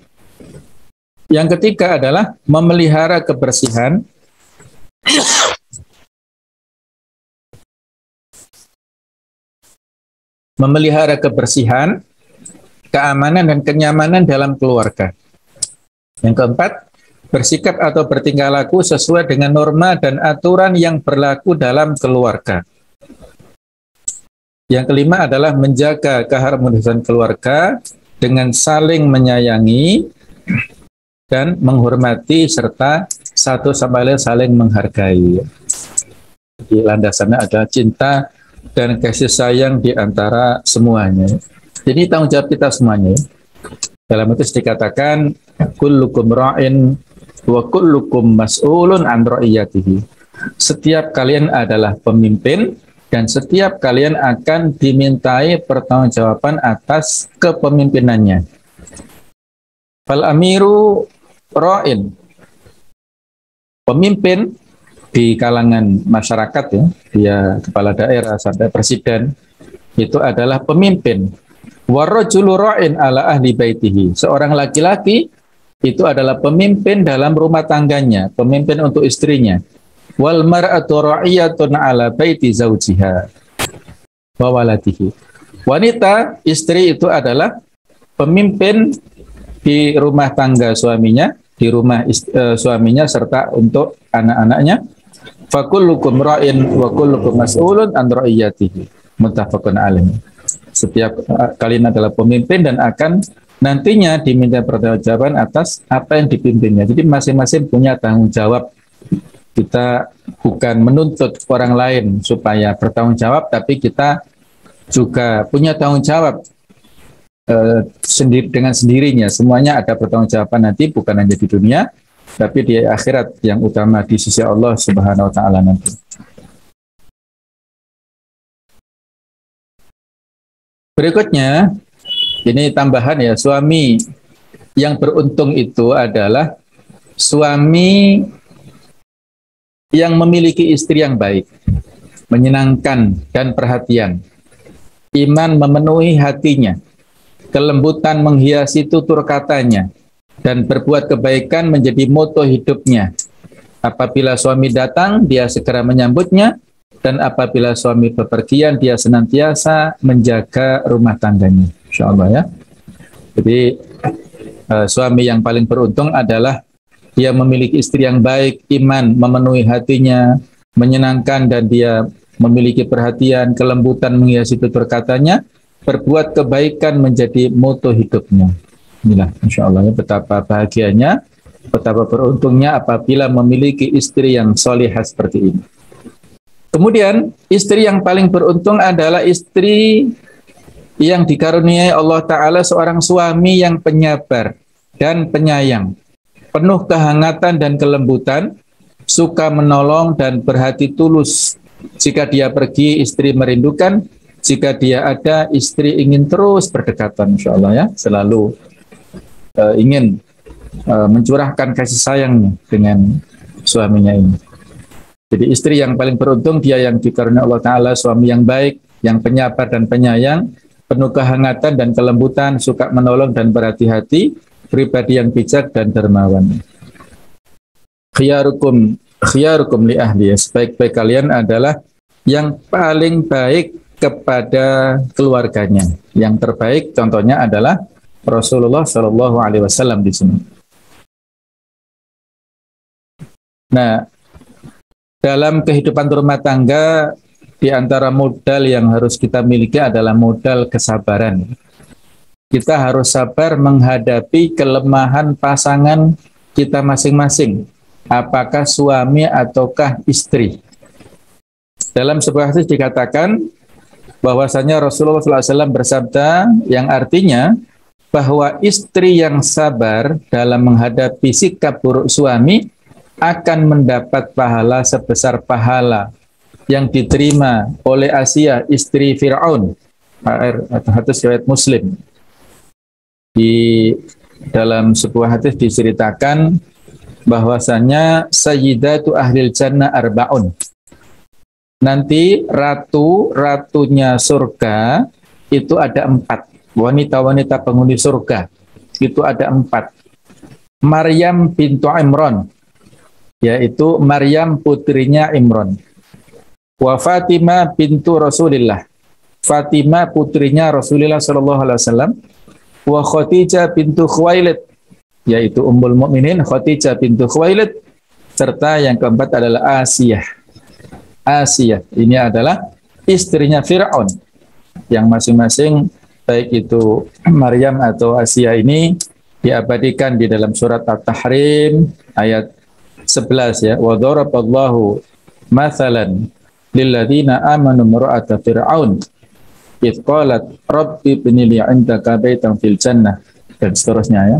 Yang ketiga adalah memelihara kebersihan. Memelihara kebersihan, keamanan dan kenyamanan dalam keluarga. Yang keempat, bersikap atau bertingkah laku sesuai dengan norma dan aturan yang berlaku dalam keluarga. Yang kelima adalah menjaga keharmonisan keluarga dengan saling menyayangi dan menghormati serta satu sama lain saling menghargai. Jadi landasannya adalah cinta dan kasih sayang di antara semuanya. Jadi tanggung jawab kita semuanya. Dalam itu dikatakan kullukum ra'in wa kullukum mas'ulun an ra'iyatihi. Setiap kalian adalah pemimpin dan setiap kalian akan dimintai pertanggungjawaban atas kepemimpinannya. Fal amiru ra'in. Pemimpin di kalangan masyarakat ya, dia kepala daerah sampai presiden itu adalah pemimpin. Warrajulu ra'in ala ahli baitihi. Seorang laki-laki itu adalah pemimpin dalam rumah tangganya, pemimpin untuk istrinya. Wal mar'atu ra'iyatun ala baiti zaujiha wa waladihi. Wanita, istri itu adalah pemimpin di rumah tangga suaminya, di rumah suaminya serta untuk anak-anaknya. Fakullukum ra'in wa kullukum mas'ulun an ra'iyatihi. Muttafaqun alaih. Setiap kalian adalah pemimpin dan akan nantinya diminta pertanggungjawaban atas apa yang dipimpinnya. Jadi masing-masing punya tanggung jawab. Kita bukan menuntut orang lain supaya bertanggung jawab, tapi kita juga punya tanggung jawab dengan sendirinya. Semuanya ada pertanggungjawaban nanti, bukan hanya di dunia, tapi di akhirat yang utama di sisi Allah Subhanahu wa taala nanti. Berikutnya, ini tambahan ya, suami yang beruntung itu adalah suami yang memiliki istri yang baik, menyenangkan dan perhatian. Iman memenuhi hatinya, kelembutan menghiasi tutur katanya, dan berbuat kebaikan menjadi moto hidupnya. Apabila suami datang, dia segera menyambutnya, dan apabila suami bepergian, dia senantiasa menjaga rumah tangganya. Insyaallah ya. Jadi suami yang paling beruntung adalah dia memiliki istri yang baik, iman memenuhi hatinya, menyenangkan dan dia memiliki perhatian, kelembutan menghiasi tutur katanya, berbuat kebaikan menjadi moto hidupnya. Inilah insyaallah ya, betapa bahagianya, betapa beruntungnya apabila memiliki istri yang solihah seperti ini. Kemudian istri yang paling beruntung adalah istri yang dikaruniai Allah Ta'ala seorang suami yang penyabar dan penyayang, penuh kehangatan dan kelembutan, suka menolong dan berhati tulus. Jika dia pergi, istri merindukan. Jika dia ada, istri ingin terus berdekatan, insyaallah ya, selalu ingin mencurahkan kasih sayangnya dengan suaminya ini. Jadi istri yang paling beruntung dia yang dikaruniai Allah Ta'ala suami yang baik, yang penyabar dan penyayang, penuh kehangatan dan kelembutan, suka menolong dan berhati-hati, pribadi yang bijak dan dermawan. Khiyarukum li ahli. Sebaik-baik kalian adalah yang paling baik kepada keluarganya. Yang terbaik contohnya adalah Rasulullah Shallallahu Alaihi Wasallam di sini. Nah, dalam kehidupan rumah tangga, di antara modal yang harus kita miliki adalah modal kesabaran. Kita harus sabar menghadapi kelemahan pasangan kita masing-masing, apakah suami ataukah istri. Dalam sebuah hadis dikatakan bahwasanya Rasulullah SAW bersabda yang artinya bahwa istri yang sabar dalam menghadapi sikap buruk suami akan mendapat pahala sebesar pahala yang diterima oleh Asia, istri Fir'aun, atau hadis riwayat Muslim. Di dalam sebuah hadis diceritakan bahwasanya sayyidatu ahlil jannah arba'un. Nanti ratunya surga itu ada 4. Wanita-wanita penghuni surga itu ada 4. Maryam bintu Imran, yaitu Maryam putrinya Imran. Wa Fatimah bintu Rasulillah, Fatimah putrinya Rasulullah sallallahu alaihi wasallam. Wa Khadijah bintu Khuwailid, yaitu Ummul Mukminin Khadijah bintu Khuwailid, serta yang keempat adalah Asiyah. Asiyah ini adalah istrinya Fir'aun, yang masing-masing baik itu Maryam atau Asiyah ini diabadikan di dalam surat At-Tahrim ayat 11 ya. Wa daraballahu mathalan lilladzina amanu imra'ata fir'aun idh qalat rabbi ibni li 'indaka baitan fil jannah, dan seterusnya ya.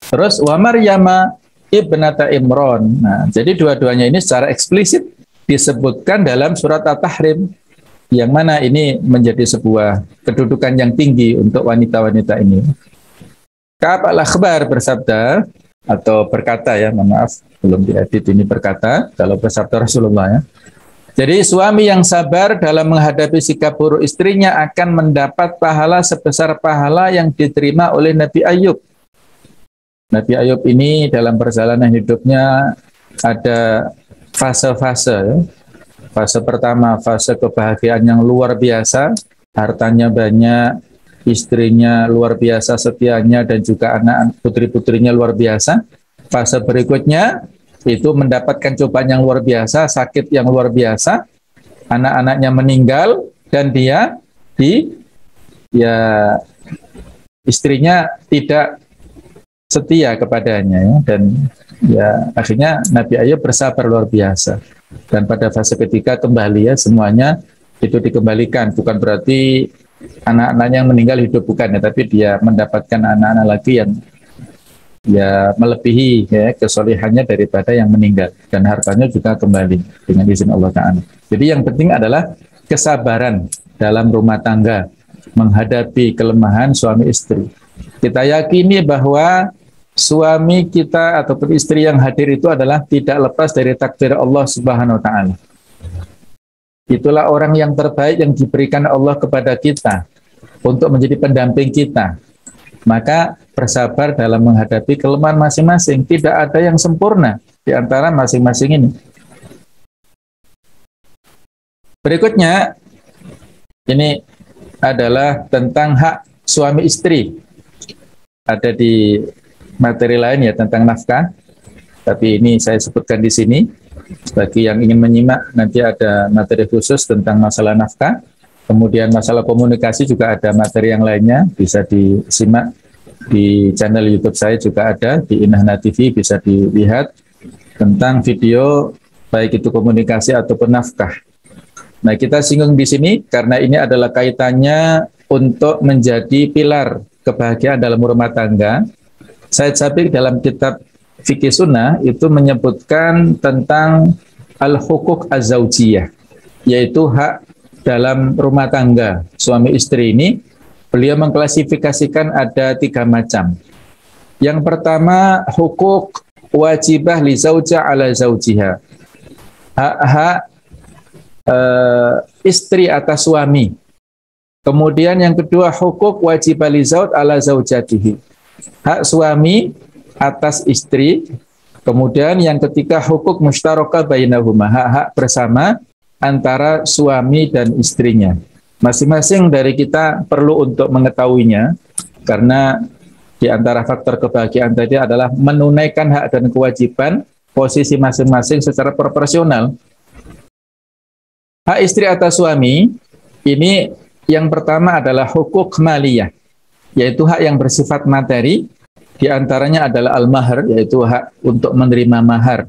Terus wa Maryama ibnata Imran. Nah, jadi dua-duanya ini secara eksplisit disebutkan dalam surat At-Tahrim, yang mana ini menjadi sebuah kedudukan yang tinggi untuk wanita-wanita ini. Ka'ab al-Akhbar bersabda atau berkata ya, maaf belum diedit, ini berkata kalau bersabda Rasulullah ya. Jadi suami yang sabar dalam menghadapi sikap buruk istrinya akan mendapat pahala sebesar pahala yang diterima oleh Nabi Ayub. Nabi Ayub ini dalam perjalanan hidupnya ada fase-fase ya. Fase pertama, fase kebahagiaan yang luar biasa, hartanya banyak, istrinya luar biasa setianya, dan juga anak putri-putrinya luar biasa. Fase berikutnya itu mendapatkan cobaan yang luar biasa, sakit yang luar biasa, anak-anaknya meninggal, dan dia istrinya tidak setia kepadanya ya. Dan ya akhirnya Nabi Ayub bersabar luar biasa. Dan pada fase ketiga kembali ya, semuanya itu dikembalikan. Bukan berarti anak-anaknya yang meninggal hidup, bukan ya, tapi dia mendapatkan anak-anak lagi yang ya melebihi ya kesolehannya daripada yang meninggal, dan hartanya juga kembali dengan izin Allah Ta'ala. Jadi yang penting adalah kesabaran dalam rumah tangga menghadapi kelemahan suami istri. Kita yakini bahwa suami kita ataupun istri yang hadir itu adalah tidak lepas dari takdir Allah Subhanahu wa Ta'ala. Itulah orang yang terbaik yang diberikan Allah kepada kita untuk menjadi pendamping kita. Maka bersabar dalam menghadapi kelemahan masing-masing. Tidak ada yang sempurna di antara masing-masing ini. Berikutnya, ini adalah tentang hak suami istri. Ada di materi lain ya tentang nafkah, tapi ini saya sebutkan di sini. Bagi yang ingin menyimak, nanti ada materi khusus tentang masalah nafkah. Kemudian masalah komunikasi juga ada materi yang lainnya, bisa disimak di channel YouTube saya, juga ada di Inahna TV, bisa dilihat tentang video baik itu komunikasi ataupun nafkah. Nah, kita singgung di sini karena ini adalah kaitannya untuk menjadi pilar kebahagiaan dalam rumah tangga. Said Sabiq dalam kitab Fikih Sunnah itu menyebutkan tentang al-hukuk az-zawjiyah, yaitu hak dalam rumah tangga suami istri ini. Beliau mengklasifikasikan ada 3 macam. Yang pertama, hukuk wajibah li zauja ala zaujiha, hak-hak istri atas suami. Kemudian yang kedua, hukuk wajibah li zauj ala zaujatihi, hak suami atas istri. Kemudian yang ketiga, hukuk musytarakah bainahuma, hak-hak bersama antara suami dan istrinya. Masing-masing dari kita perlu untuk mengetahuinya, karena di antara faktor kebahagiaan tadi adalah menunaikan hak dan kewajiban posisi masing-masing secara proporsional. Hak istri atas suami ini yang pertama adalah hukuk maliyah, yaitu hak yang bersifat materi. Di antaranya adalah al-mahar, yaitu hak untuk menerima mahar.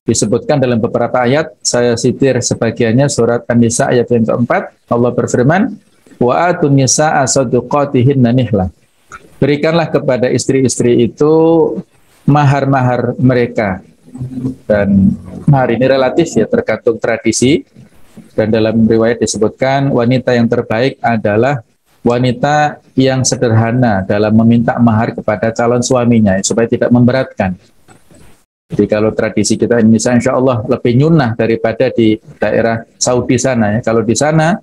Disebutkan dalam beberapa ayat, saya sitir sebagiannya, surat An-Nisa ayat yang keempat, Allah berfirman, wa atun nisa'a saduqatihinna nihlah. Berikanlah kepada istri-istri itu mahar-mahar mereka. Dan mahar ini relatif ya, tergantung tradisi. Dan dalam riwayat disebutkan wanita yang terbaik adalah wanita yang sederhana dalam meminta mahar kepada calon suaminya supaya tidak memberatkan. Jadi kalau tradisi kita Indonesia insya Allah lebih nyunah daripada di daerah Saudi sana ya. Kalau di sana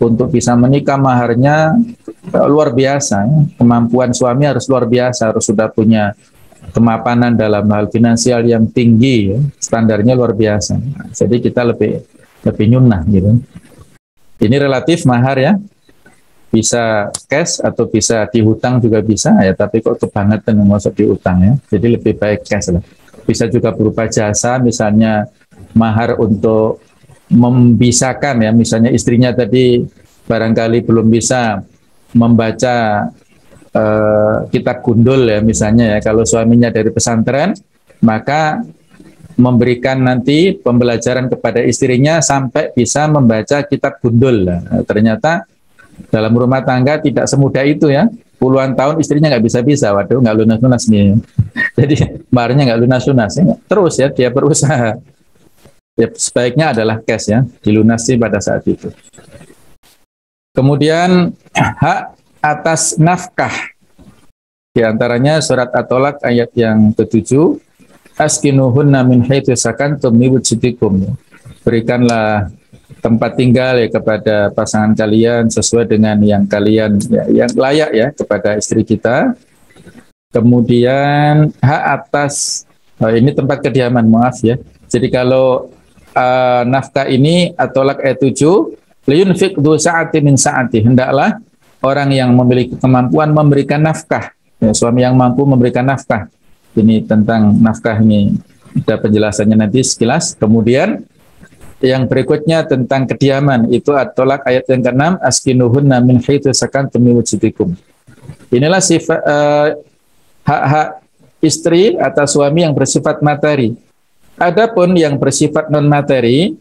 untuk bisa menikah maharnya luar biasa. Ya. Kemampuan suami harus luar biasa, harus sudah punya kemapanan dalam hal finansial yang tinggi, ya. Standarnya luar biasa. Jadi kita lebih nyunah gitu. Ini relatif mahar ya. Bisa cash atau bisa dihutang juga bisa ya, tapi kok kebangetan masuk diutang ya. Jadi lebih baik cash lah. Bisa juga berupa jasa, misalnya mahar untuk membisakan ya, misalnya istrinya tadi barangkali belum bisa membaca kitab gundul ya misalnya ya, kalau suaminya dari pesantren maka memberikan nanti pembelajaran kepada istrinya sampai bisa membaca kitab gundul. Nah, ternyata dalam rumah tangga tidak semudah itu ya. Puluhan tahun istrinya nggak bisa-bisa, waduh nggak lunas-lunas nih. Jadi maharnya nggak lunas-lunas. Terus ya dia berusaha. Ya, sebaiknya adalah cash ya, dilunasi pada saat itu. Kemudian hak atas nafkah. Di antaranya surat At-Tolak ayat yang ke-7. Askinuhunna min haitsu sakantum min wujdikum. Berikanlah tempat tinggal ya kepada pasangan kalian sesuai dengan yang kalian ya, yang layak ya kepada istri kita. Kemudian hak atas ini tempat kediaman, maaf ya. Jadi kalau nafkah ini At-Tolak ayat 7, liyunfiq dzu sa'atin min sa'ati, hendaklah orang yang memiliki kemampuan memberikan nafkah. Ya, suami yang mampu memberikan nafkah. Ini tentang nafkah ini ada penjelasannya nanti sekilas. Kemudian yang berikutnya tentang kediaman itu At-Tolak ayat yang ke-6, askinuhunna min haitsu sakantum min wujdikum. Inilah sifat hak-hak istri atas suami yang bersifat materi. Adapun yang bersifat non materi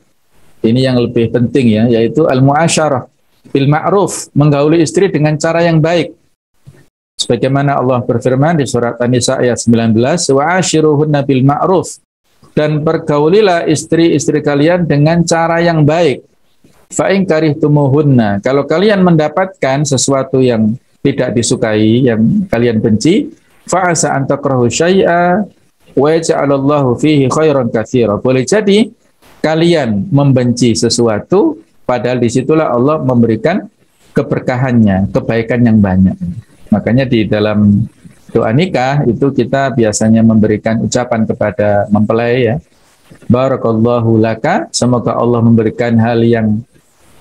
ini yang lebih penting ya, yaitu al-muasyarah bil ma'ruf, menggauli istri dengan cara yang baik. Sebagaimana Allah berfirman di surat An-Nisa ayat 19, wa ashiruhunna bil ma'ruf, dan pergaulilah istri-istri kalian dengan cara yang baik. Fa in karihtumuhunna, kalau kalian mendapatkan sesuatu yang tidak disukai, yang kalian benci, fa asa an takrahu syai'a wa yaj'alallahu fihi khairan katsira. Boleh jadi kalian membenci sesuatu padahal disitulah Allah memberikan keberkahannya, kebaikan yang banyak. Makanya di dalam doa nikah itu kita biasanya memberikan ucapan kepada mempelai ya. Barakallahu laka, semoga Allah memberikan hal yang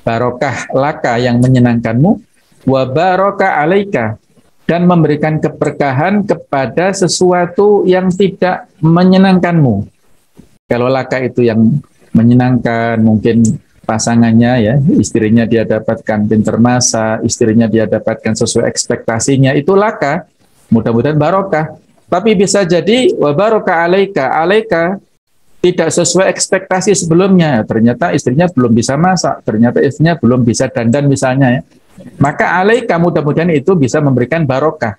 barokah laka, yang menyenangkanmu, wa baraka alaika, dan memberikan keberkahan kepada sesuatu yang tidak menyenangkanmu. Kalau laka itu yang menyenangkan, mungkin pasangannya ya, istrinya dia dapatkan pinter masak, istrinya dia dapatkan sesuai ekspektasinya, itu laka. Mudah-mudahan barokah. Tapi bisa jadi wa baraka alaika tidak sesuai ekspektasi sebelumnya. Ternyata istrinya belum bisa masak, ternyata istrinya belum bisa dandan misalnya ya. Maka alaika mudah-mudahan itu bisa memberikan barokah.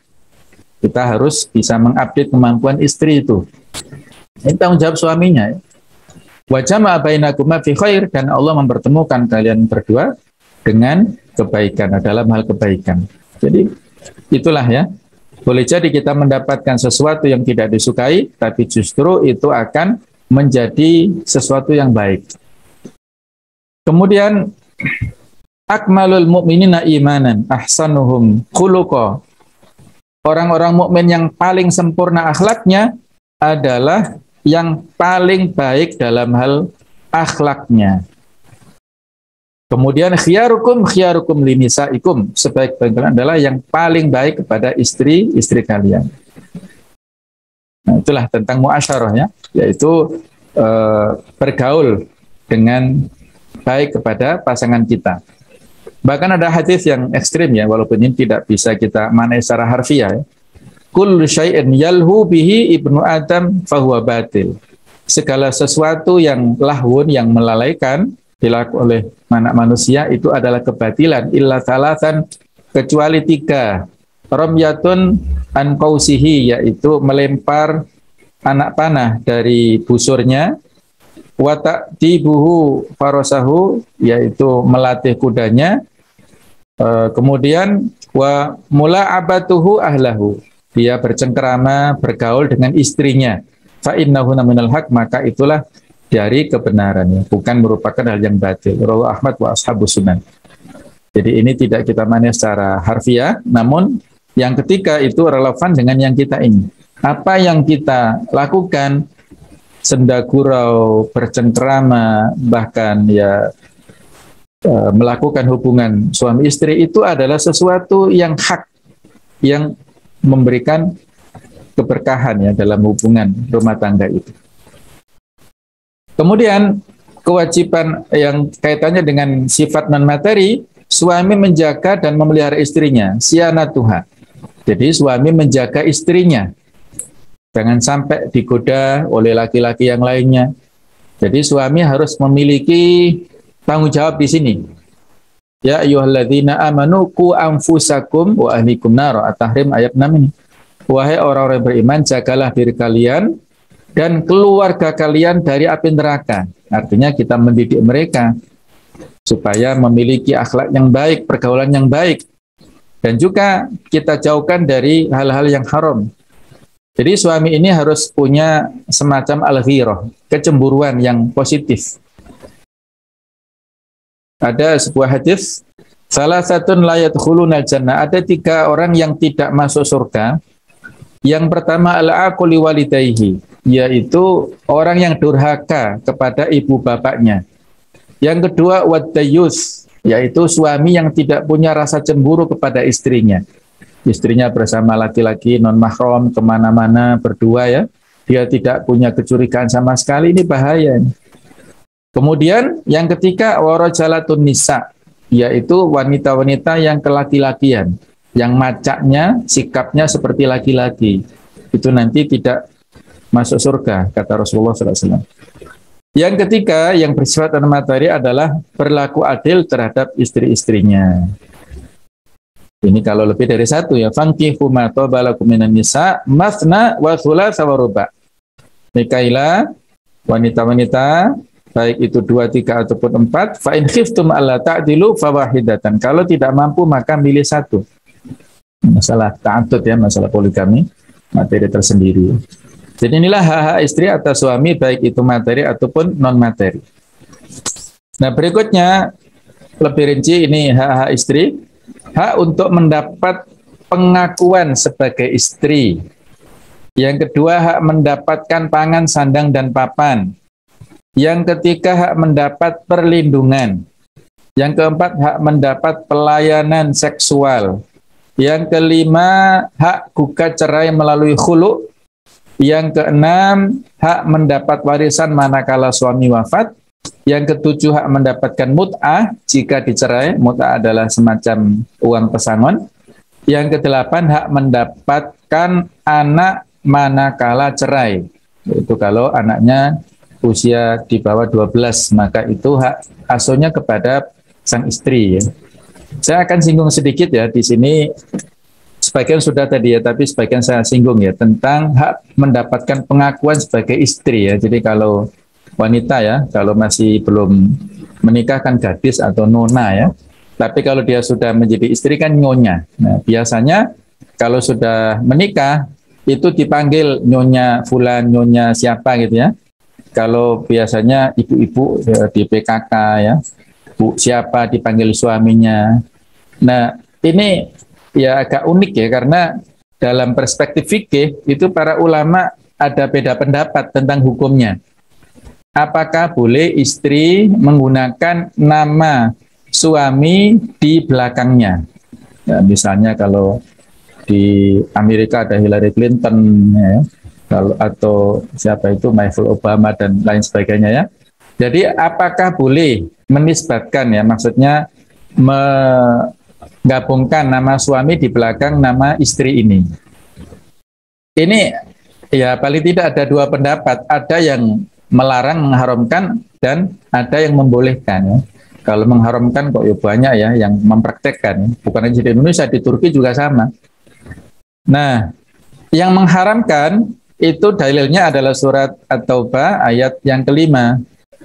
Kita harus bisa mengupdate kemampuan istri itu. Ini tanggung jawab suaminya ya. Wa jama'a bainakuma fi khair, dan Allah mempertemukan kalian berdua dengan kebaikan, dalam hal kebaikan. Jadi itulah ya. Boleh jadi kita mendapatkan sesuatu yang tidak disukai, tapi justru itu akan menjadi sesuatu yang baik. Kemudian akmalul mu'minina imanan ahsanuhum khuluqa. Orang-orang mukmin yang paling sempurna akhlaknya adalah yang paling baik dalam hal akhlaknya. Kemudian khiyarukum linisaikum, sebaik-baik adalah yang paling baik kepada istri-istri kalian. Nah, itulah tentang muasyarah ya, yaitu bergaul dengan baik kepada pasangan kita. Bahkan ada hadis yang ekstrim ya, walaupun ini tidak bisa kita maknai secara harfiah ya. Kullu syai'in yalhu bihi ibnu Adam fahuwa batil. Segala sesuatu yang lahwun, yang melalaikan dilakukan oleh anak manusia itu adalah kebatilan, illa thalathan, kecuali 3. Ramyatun an qausihi, yaitu melempar anak panah dari busurnya, wa ta'dibuhu farasahu, yaitu melatih kudanya. Kemudian wa mula'abatuhu ahlahu, dia bercengkerama, bergaul dengan istrinya. Fa innahu minal haq, maka itulah dari kebenaran, bukan merupakan hal yang batil. Rawahu Ahmad wa ashabus sunan. Jadi ini tidak kita maknai secara harfiah, namun yang ketiga itu relevan dengan yang kita ingin. Apa yang kita lakukan, senda gurau, bercengkerama, bahkan ya melakukan hubungan suami istri, itu adalah sesuatu yang hak, yang memberikan keberkahan ya dalam hubungan rumah tangga itu. Kemudian kewajiban yang kaitannya dengan sifat non materi, suami menjaga dan memelihara istrinya, sianatuha. Jadi suami menjaga istrinya, jangan sampai digoda oleh laki-laki yang lainnya. Jadi suami harus memiliki tanggung jawab di sini. Ya ayyuhalladzina amanu qu anfusakum wa ahlikum nar, At-Tahrim ayat 6 ini. Wahai orang-orang beriman, jagalah diri kalian dan keluarga kalian dari api neraka. Artinya kita mendidik mereka supaya memiliki akhlak yang baik, pergaulan yang baik, dan juga kita jauhkan dari hal-hal yang haram. Jadi suami ini harus punya semacam al-ghirah, kecemburuan yang positif. Ada sebuah hadis, salah satun la yadkhulunal jannah, ada 3 orang yang tidak masuk surga. Yang pertama al-aquli walidayhi, yaitu orang yang durhaka kepada ibu bapaknya. Yang kedua waddayus, yaitu suami yang tidak punya rasa cemburu kepada istrinya. Istrinya bersama laki-laki non mahram kemana-mana berdua ya, dia tidak punya kecurigaan sama sekali, ini bahaya. Kemudian yang ketiga warajalatun nisa, yaitu wanita-wanita yang kelaki-lakian, yang macaknya, sikapnya seperti laki-laki. Itu nanti tidak masuk surga, kata Rasulullah SAW. Yang ketiga yang bersifat non materi adalah berlaku adil terhadap istri-istrinya. Ini kalau lebih dari 1 ya. Fankihu ma taba lakum minan nisa masna wa thulatsa wa ruba'. Nikailah wanita-wanita baik itu 2, 3 ataupun 4. Fa in khiftum alla ta'dilu fawahidatan. Kalau tidak mampu maka milih 1. Masalah ta'addud ya, masalah poligami, materi tersendiri. Jadi inilah hak-hak istri atas suami, baik itu materi ataupun non materi. Nah berikutnya lebih rinci, ini hak-hak istri. Hak untuk mendapat pengakuan sebagai istri. Yang kedua, hak mendapatkan pangan, sandang, dan papan. Yang ketiga, hak mendapat perlindungan. Yang keempat, hak mendapat pelayanan seksual. Yang kelima, hak gugat cerai melalui khulu'. Yang keenam, hak mendapat warisan manakala suami wafat. Yang ketujuh, hak mendapatkan mut'ah jika dicerai. Mut'ah adalah semacam uang pesangon. Yang kedelapan, hak mendapatkan anak manakala cerai. Itu kalau anaknya usia di bawah 12, maka itu hak asuhnya kepada sang istri ya. Saya akan singgung sedikit ya di sini. Sebagian sudah tadi ya, tapi sebagian saya singgung ya tentang hak mendapatkan pengakuan sebagai istri ya. Jadi kalau wanita ya, kalau masih belum menikah kan gadis atau nona ya. Tapi kalau dia sudah menjadi istri kan nyonya. Nah, biasanya kalau sudah menikah itu dipanggil nyonya fulan, nyonya siapa gitu ya. Kalau biasanya ibu-ibu ya, di PKK ya, bu siapa dipanggil suaminya. Nah, ini ya agak unik ya, karena dalam perspektif fikih itu para ulama ada beda pendapat tentang hukumnya. Apakah boleh istri menggunakan nama suami di belakangnya? Ya, misalnya kalau di Amerika ada Hillary Clinton ya, atau siapa itu Michelle Obama dan lain sebagainya ya. Jadi apakah boleh menisbatkan ya, maksudnya menggabungkan nama suami di belakang nama istri ini? Ini ya paling tidak ada 2 pendapat. Ada yang melarang, mengharamkan, dan ada yang membolehkan ya. Kalau mengharamkan kok ya banyak ya yang mempraktekkan. Bukan hanya di Indonesia, di Turki juga sama. Nah, yang mengharamkan itu dalilnya adalah surat At-Taubah ayat yang kelima.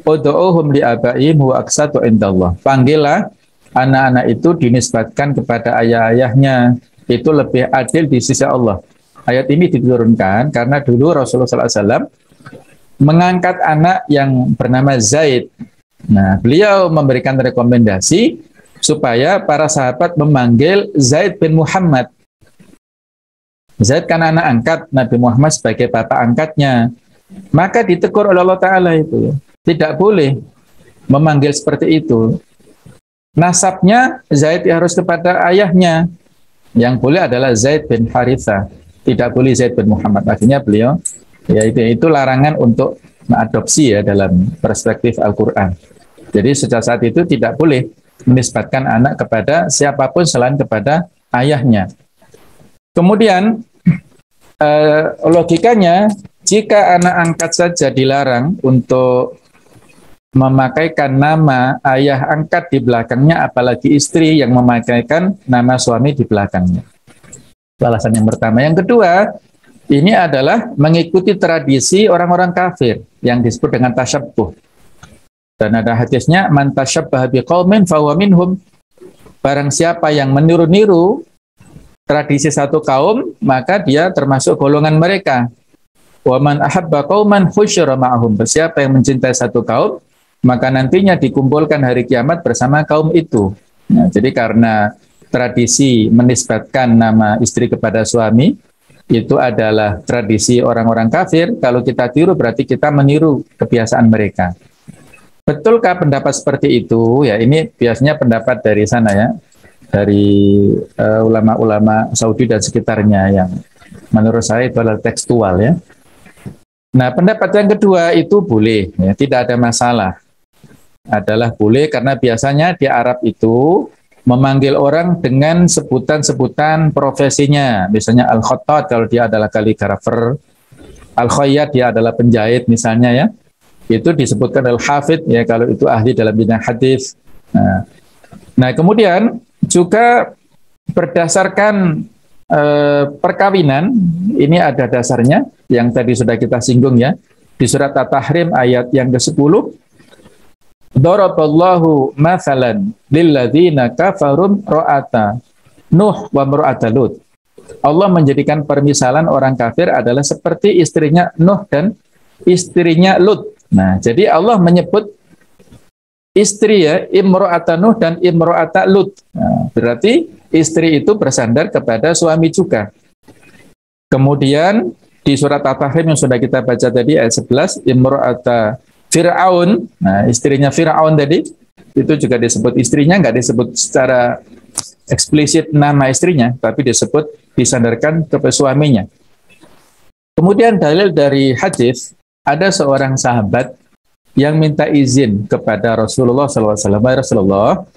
ud'uuhum li abaihim huwa aqsatu indallah. Panggillah anak-anak itu dinisbatkan kepada ayah-ayahnya, itu lebih adil di sisi Allah. Ayat ini diturunkan karena dulu Rasulullah SAW mengangkat anak yang bernama Zaid. Nah, beliau memberikan rekomendasi supaya para sahabat memanggil Zaid bin Muhammad. Zaid kan anak angkat Nabi Muhammad sebagai bapak angkatnya. Maka ditegur oleh Allah Ta'ala itu. Tidak boleh memanggil seperti itu. Nasabnya Zaid harus kepada ayahnya. Yang boleh adalah Zaid bin Harithah. Tidak boleh Zaid bin Muhammad. Akhirnya beliau, ya itu larangan untuk mengadopsi ya dalam perspektif Al-Quran. Jadi sejak saat itu tidak boleh menisbatkan anak kepada siapapun selain kepada ayahnya. Kemudian logikanya, jika anak angkat saja dilarang untuk memakaikan nama ayah angkat di belakangnya, apalagi istri yang memakaikan nama suami di belakangnya. Alasan yang pertama. Yang kedua, ini adalah mengikuti tradisi orang-orang kafir yang disebut dengan tasyabbuh. Dan ada hadisnya, man tasyabbaha biqaumin fahuwa minhum. Barang siapa yang meniru-niru tradisi satu kaum, maka dia termasuk golongan mereka. Wa man ahabba qauman husyira ma'ahum. Siapa yang mencintai satu kaum, maka nantinya dikumpulkan hari kiamat bersama kaum itu. Nah, jadi karena tradisi menisbatkan nama istri kepada suami itu adalah tradisi orang-orang kafir, kalau kita tiru berarti kita meniru kebiasaan mereka. Betulkah pendapat seperti itu? Ya, ini biasanya pendapat dari sana ya, dari ulama-ulama Saudi dan sekitarnya yang menurut saya itu adalah tekstual ya. Nah, pendapat yang kedua itu boleh, ya, tidak ada masalah. Adalah boleh karena biasanya di Arab itu memanggil orang dengan sebutan-sebutan profesinya. Misalnya Al-Khattat kalau dia adalah kaligrafer, Al-Khayyat dia adalah penjahit misalnya ya. Itu disebutkan Al-Hafidh ya kalau itu ahli dalam bidang hadis. Nah, kemudian juga berdasarkan perkawinan, ini ada dasarnya yang tadi sudah kita singgung ya. Di surat At-Tahrim ayat yang ke-10, Daraballahu mathalan lilladzina kafarum ra'ata Nuh wa mra'ata Lut. Allah menjadikan permisalan orang kafir adalah seperti istrinya Nuh dan istrinya Lut. Nah, jadi Allah menyebut istri ya, imra'ata Nuh dan imra'ata Lut. Nah, berarti istri itu bersandar kepada suami juga. Kemudian di surat At-Tahrim yang sudah kita baca tadi ayat 11, imra'ata Fir'aun, nah istrinya Fir'aun tadi, itu juga disebut istrinya, nggak disebut secara eksplisit nama istrinya, tapi disebut disandarkan kepada suaminya. Kemudian dalil dari hadis, ada seorang sahabat yang minta izin kepada Rasulullah SAW, Rasulullah,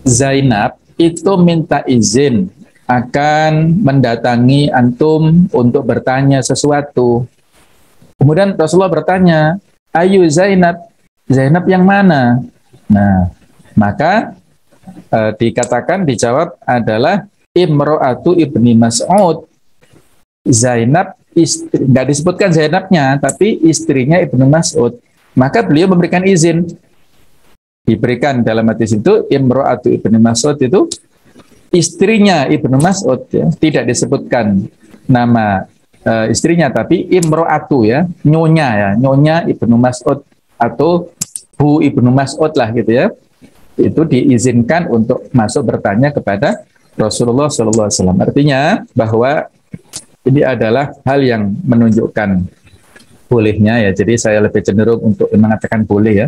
Zainab itu minta izin akan mendatangi antum untuk bertanya sesuatu. Kemudian Rasulullah bertanya, ayu Zainab, Zainab yang mana? Nah, maka dikatakan, dijawab adalah Imro'atu ibni Mas'ud. Zainab, nggak disebutkan Zainabnya, tapi istrinya Ibnu Mas'ud. Maka beliau memberikan izin. Diberikan dalam hadis itu, Imro'atu ibni Mas'ud itu istrinya Ibnu Mas'ud. Ya. Tidak disebutkan nama istrinya, tapi Imro'atu ya, nyonya Ibnu Mas'ud atau Bu Ibnu Mas'ud lah gitu ya. Itu diizinkan untuk masuk bertanya kepada Rasulullah SAW. Artinya bahwa ini adalah hal yang menunjukkan bolehnya ya. Jadi saya lebih cenderung untuk mengatakan boleh ya.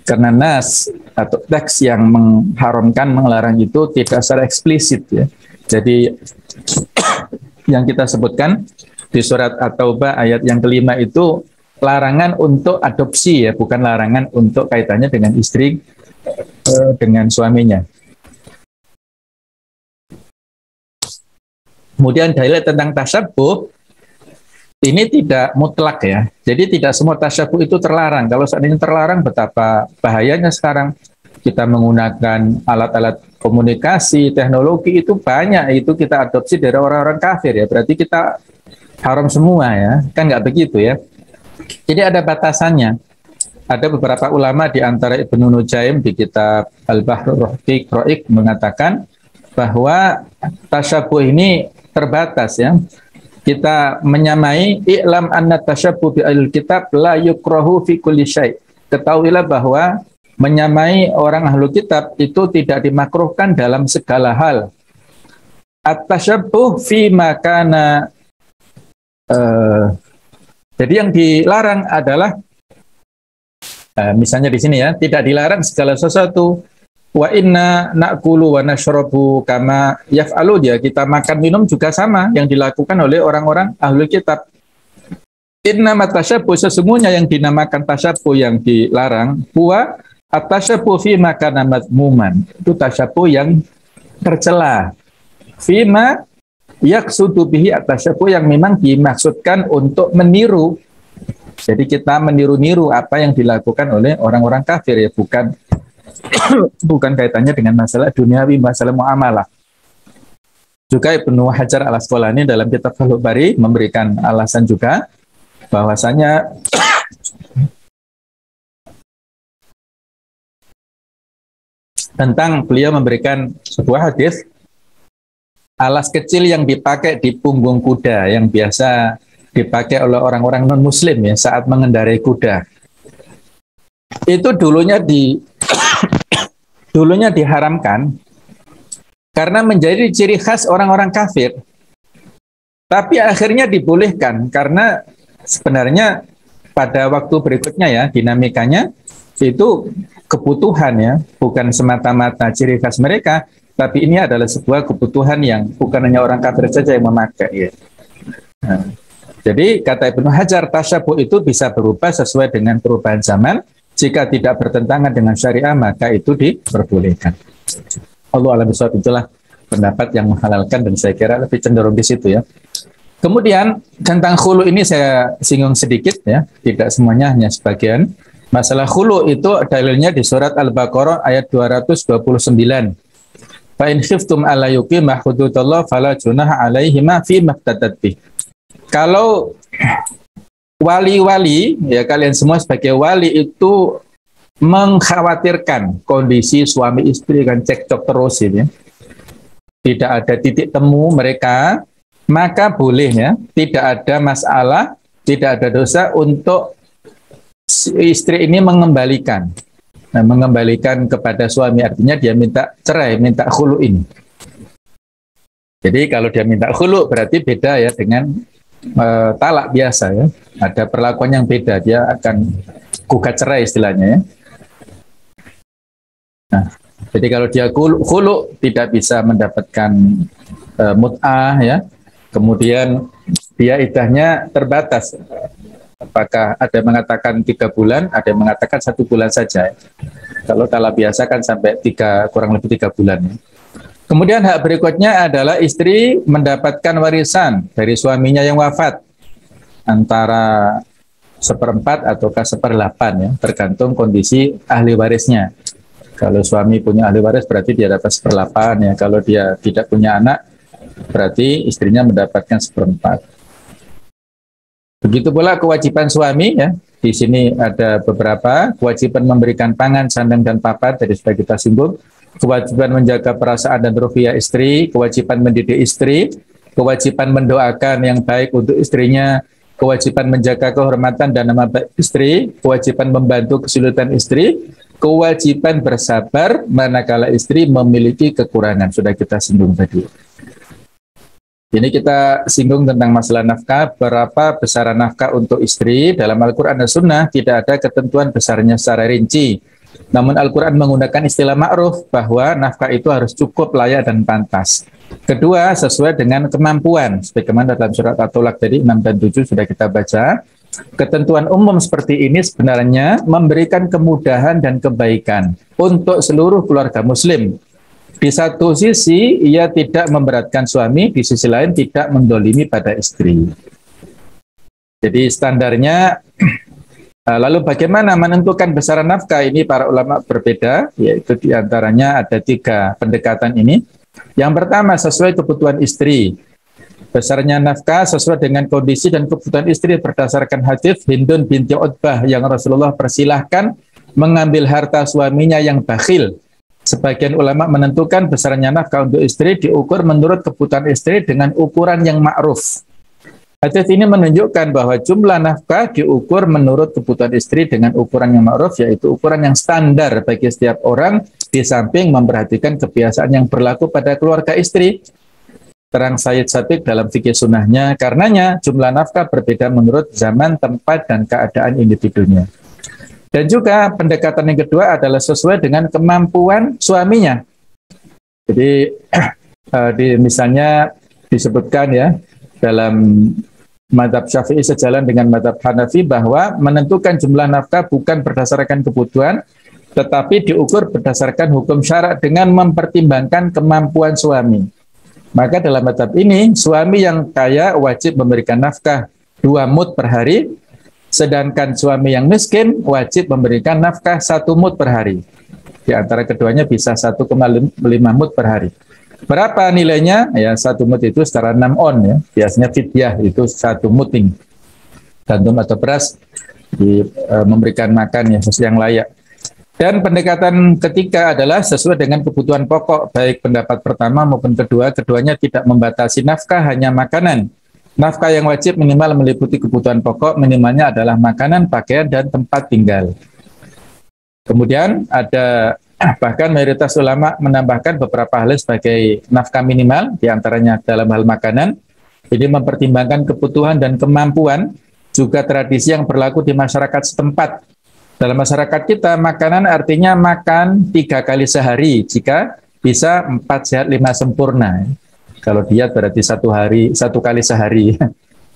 Karena nas atau teks yang mengharamkan, melarang itu tidak secara eksplisit ya. Jadi yang kita sebutkan di surat At-Taubah ayat yang kelima itu larangan untuk adopsi ya, bukan larangan untuk kaitannya dengan istri dengan suaminya. Kemudian dalil tentang tasyabbuh ini tidak mutlak ya. Jadi tidak semua tasyabbuh itu terlarang. Kalau seandainya terlarang, betapa bahayanya sekarang kita menggunakan alat-alat komunikasi, teknologi itu banyak itu kita adopsi dari orang-orang kafir ya. Berarti kita haram semua ya, kan nggak begitu ya. Jadi ada batasannya. ada beberapa ulama di antara Ibnu Nujaim di kitab Al-Bahrul Ra'iq mengatakan bahwa tasyabuh ini terbatas ya. Kita menyamai i'lam anna tasyabuh bi al-kitab la yukrahu fi kulli syai'. Ketahuilah bahwa menyamai orang ahlu kitab itu tidak dimakruhkan dalam segala hal. At-tasyabuh fi makana jadi yang dilarang adalah misalnya di sini ya, tidak dilarang segala sesuatu. Wa inna na'kulu wa nashrabu kama yaf'alu, ya kita makan minum juga sama yang dilakukan oleh orang-orang ahlul kitab. Inna matasyabuh, sesungguhnya yang dinamakan tasyabuh yang dilarang, huwa at-tasyabuh fi makana madmuman. Itu tasyabuh yang tercela. Fima yaqsudu bihi at-tasyabuh, yang memang dimaksudkan untuk meniru. Jadi kita meniru-niru apa yang dilakukan oleh orang-orang kafir ya, bukan kaitannya dengan masalah duniawi, masalah muamalah. Juga Ibnu Hajar Al-Asqalani dalam kitab Fathul Bari memberikan alasan juga bahwasanya tentang beliau memberikan sebuah hadis, alas kecil yang dipakai di punggung kuda yang biasa dipakai oleh orang-orang non-muslim ya saat mengendarai kuda. Itu dulunya diharamkan karena menjadi ciri khas orang-orang kafir. Tapi akhirnya dibolehkan karena sebenarnya pada waktu berikutnya ya dinamikanya itu kebutuhan ya, bukan semata-mata ciri khas mereka, tapi ini adalah sebuah kebutuhan yang bukan hanya orang kafir saja yang memakai ya. Nah, jadi kata Ibnu Hajar, tasyabuh itu bisa berubah sesuai dengan perubahan zaman. Jika tidak bertentangan dengan syariah, maka itu diperbolehkan. Allah a'lam bishawab, itulah pendapat yang menghalalkan dan saya kira lebih cenderung di situ ya. Kemudian tentang khulu ini saya singgung sedikit ya, tidak semuanya, hanya sebagian. Masalah khulu itu dalilnya di surat Al-Baqarah ayat 229. Fa in khiftum alla yuqima hududallah fala junaha alaihima fi maftadat bih. Kalau wali-wali, ya kalian semua sebagai wali itu mengkhawatirkan kondisi suami istri kan cekcok terus ini, tidak ada titik temu mereka, maka boleh ya, tidak ada masalah, tidak ada dosa untuk istri ini mengembalikan. Nah, mengembalikan kepada suami artinya dia minta cerai, minta khulu ini. Jadi kalau dia minta khulu berarti beda ya dengan talak biasa ya, ada perlakuan yang beda, dia akan gugat cerai istilahnya ya. Nah, jadi kalau dia khulu tidak bisa mendapatkan mut'ah ya, kemudian dia iddahnya terbatas. Apakah ada mengatakan 3 bulan, ada yang mengatakan 1 bulan saja. Kalau talak biasa kan sampai kurang lebih 3 bulan ya. Kemudian hak berikutnya adalah istri mendapatkan warisan dari suaminya yang wafat antara 1/4 ataukah 1/8 ya, tergantung kondisi ahli warisnya. Kalau suami punya ahli waris berarti dia dapat 1/8 ya. Kalau dia tidak punya anak berarti istrinya mendapatkan 1/4. Begitu pula kewajiban suami ya. Di sini ada beberapa kewajiban memberikan pangan, sandang dan papan tadi sudah kita singgung. Kewajiban menjaga perasaan dan ruhiyah istri, kewajiban mendidik istri, kewajiban mendoakan yang baik untuk istrinya, kewajiban menjaga kehormatan dan nama baik istri, kewajiban membantu kesulitan istri, kewajiban bersabar manakala istri memiliki kekurangan. Sudah kita singgung tadi. Ini kita singgung tentang masalah nafkah, berapa besaran nafkah untuk istri. Dalam Al-Quran dan Sunnah tidak ada ketentuan besarnya secara rinci. Namun Al-Quran menggunakan istilah ma'ruf bahwa nafkah itu harus cukup, layak, dan pantas. Kedua, sesuai dengan kemampuan. Sebagaimana dalam surat At-Tolak tadi 6 dan 7 sudah kita baca. Ketentuan umum seperti ini sebenarnya memberikan kemudahan dan kebaikan untuk seluruh keluarga muslim. Di satu sisi, ia tidak memberatkan suami, di sisi lain tidak mendolimi pada istri. Jadi standarnya. Lalu bagaimana menentukan besaran nafkah? Ini para ulama berbeda, yaitu diantaranya ada 3 pendekatan ini. Yang pertama sesuai kebutuhan istri. Besarnya nafkah sesuai dengan kondisi dan kebutuhan istri berdasarkan hadis Hindun binti Utbah yang Rasulullah persilahkan mengambil harta suaminya yang bakhil. Sebagian ulama menentukan besarnya nafkah untuk istri diukur menurut kebutuhan istri dengan ukuran yang ma'ruf. Hadis ini menunjukkan bahwa jumlah nafkah diukur menurut kebutuhan istri dengan ukuran yang ma'ruf, yaitu ukuran yang standar bagi setiap orang, di samping memperhatikan kebiasaan yang berlaku pada keluarga istri. Terang Sayyid Sabiq dalam fikih sunnahnya, karenanya jumlah nafkah berbeda menurut zaman, tempat, dan keadaan individunya. Dan juga pendekatan yang kedua adalah sesuai dengan kemampuan suaminya. Jadi misalnya disebutkan ya dalam mazhab Syafi'i sejalan dengan mazhab Hanafi bahwa menentukan jumlah nafkah bukan berdasarkan kebutuhan, tetapi diukur berdasarkan hukum syarak dengan mempertimbangkan kemampuan suami. Maka dalam mazhab ini, suami yang kaya wajib memberikan nafkah 2 mud per hari, sedangkan suami yang miskin wajib memberikan nafkah 1 mud per hari. Di antara keduanya bisa 1,5 mud per hari. Berapa nilainya? Ya, 1 mud itu setara 6 on ya. Biasanya fidyah itu 1 muding. Gandum atau beras memberikan makan yang layak. Dan pendekatan ketiga adalah sesuai dengan kebutuhan pokok, baik pendapat pertama maupun kedua, keduanya tidak membatasi nafkah, hanya makanan. Nafkah yang wajib minimal meliputi kebutuhan pokok, minimalnya adalah makanan, pakaian, dan tempat tinggal. Kemudian ada bahkan mayoritas ulama menambahkan beberapa hal sebagai nafkah minimal, diantaranya dalam hal makanan. Jadi mempertimbangkan kebutuhan dan kemampuan, juga tradisi yang berlaku di masyarakat setempat. Dalam masyarakat kita, makanan artinya makan 3 kali sehari, jika bisa 4 sehat 5 sempurna. Kalau diet berarti 1 kali sehari.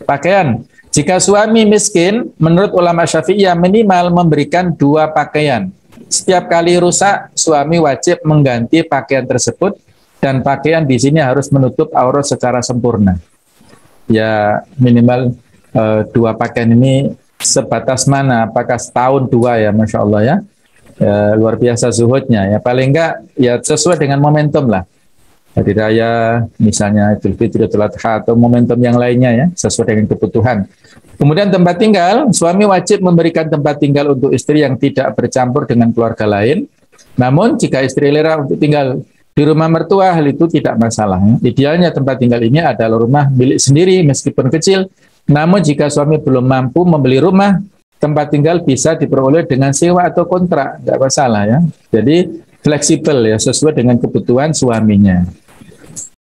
Pakaian, jika suami miskin, menurut ulama Syafi'iyah minimal memberikan 2 pakaian. Setiap kali rusak, suami wajib mengganti pakaian tersebut, dan pakaian di sini harus menutup aurat secara sempurna. Ya minimal 2 pakaian ini sebatas mana? Apakah setahun 2 ya, Masya Allah ya. Luar biasa zuhudnya ya. Paling enggak ya sesuai dengan momentum lah. Hari raya misalnya Idul Fitri, Idul Adha, atau momentum yang lainnya ya, sesuai dengan kebutuhan. Kemudian tempat tinggal, suami wajib memberikan tempat tinggal untuk istri yang tidak bercampur dengan keluarga lain. Namun jika istri selera untuk tinggal di rumah mertua, hal itu tidak masalah. Idealnya tempat tinggal ini adalah rumah milik sendiri meskipun kecil. Namun jika suami belum mampu membeli rumah, tempat tinggal bisa diperoleh dengan sewa atau kontrak, tidak masalah ya. Jadi fleksibel ya, sesuai dengan kebutuhan suaminya.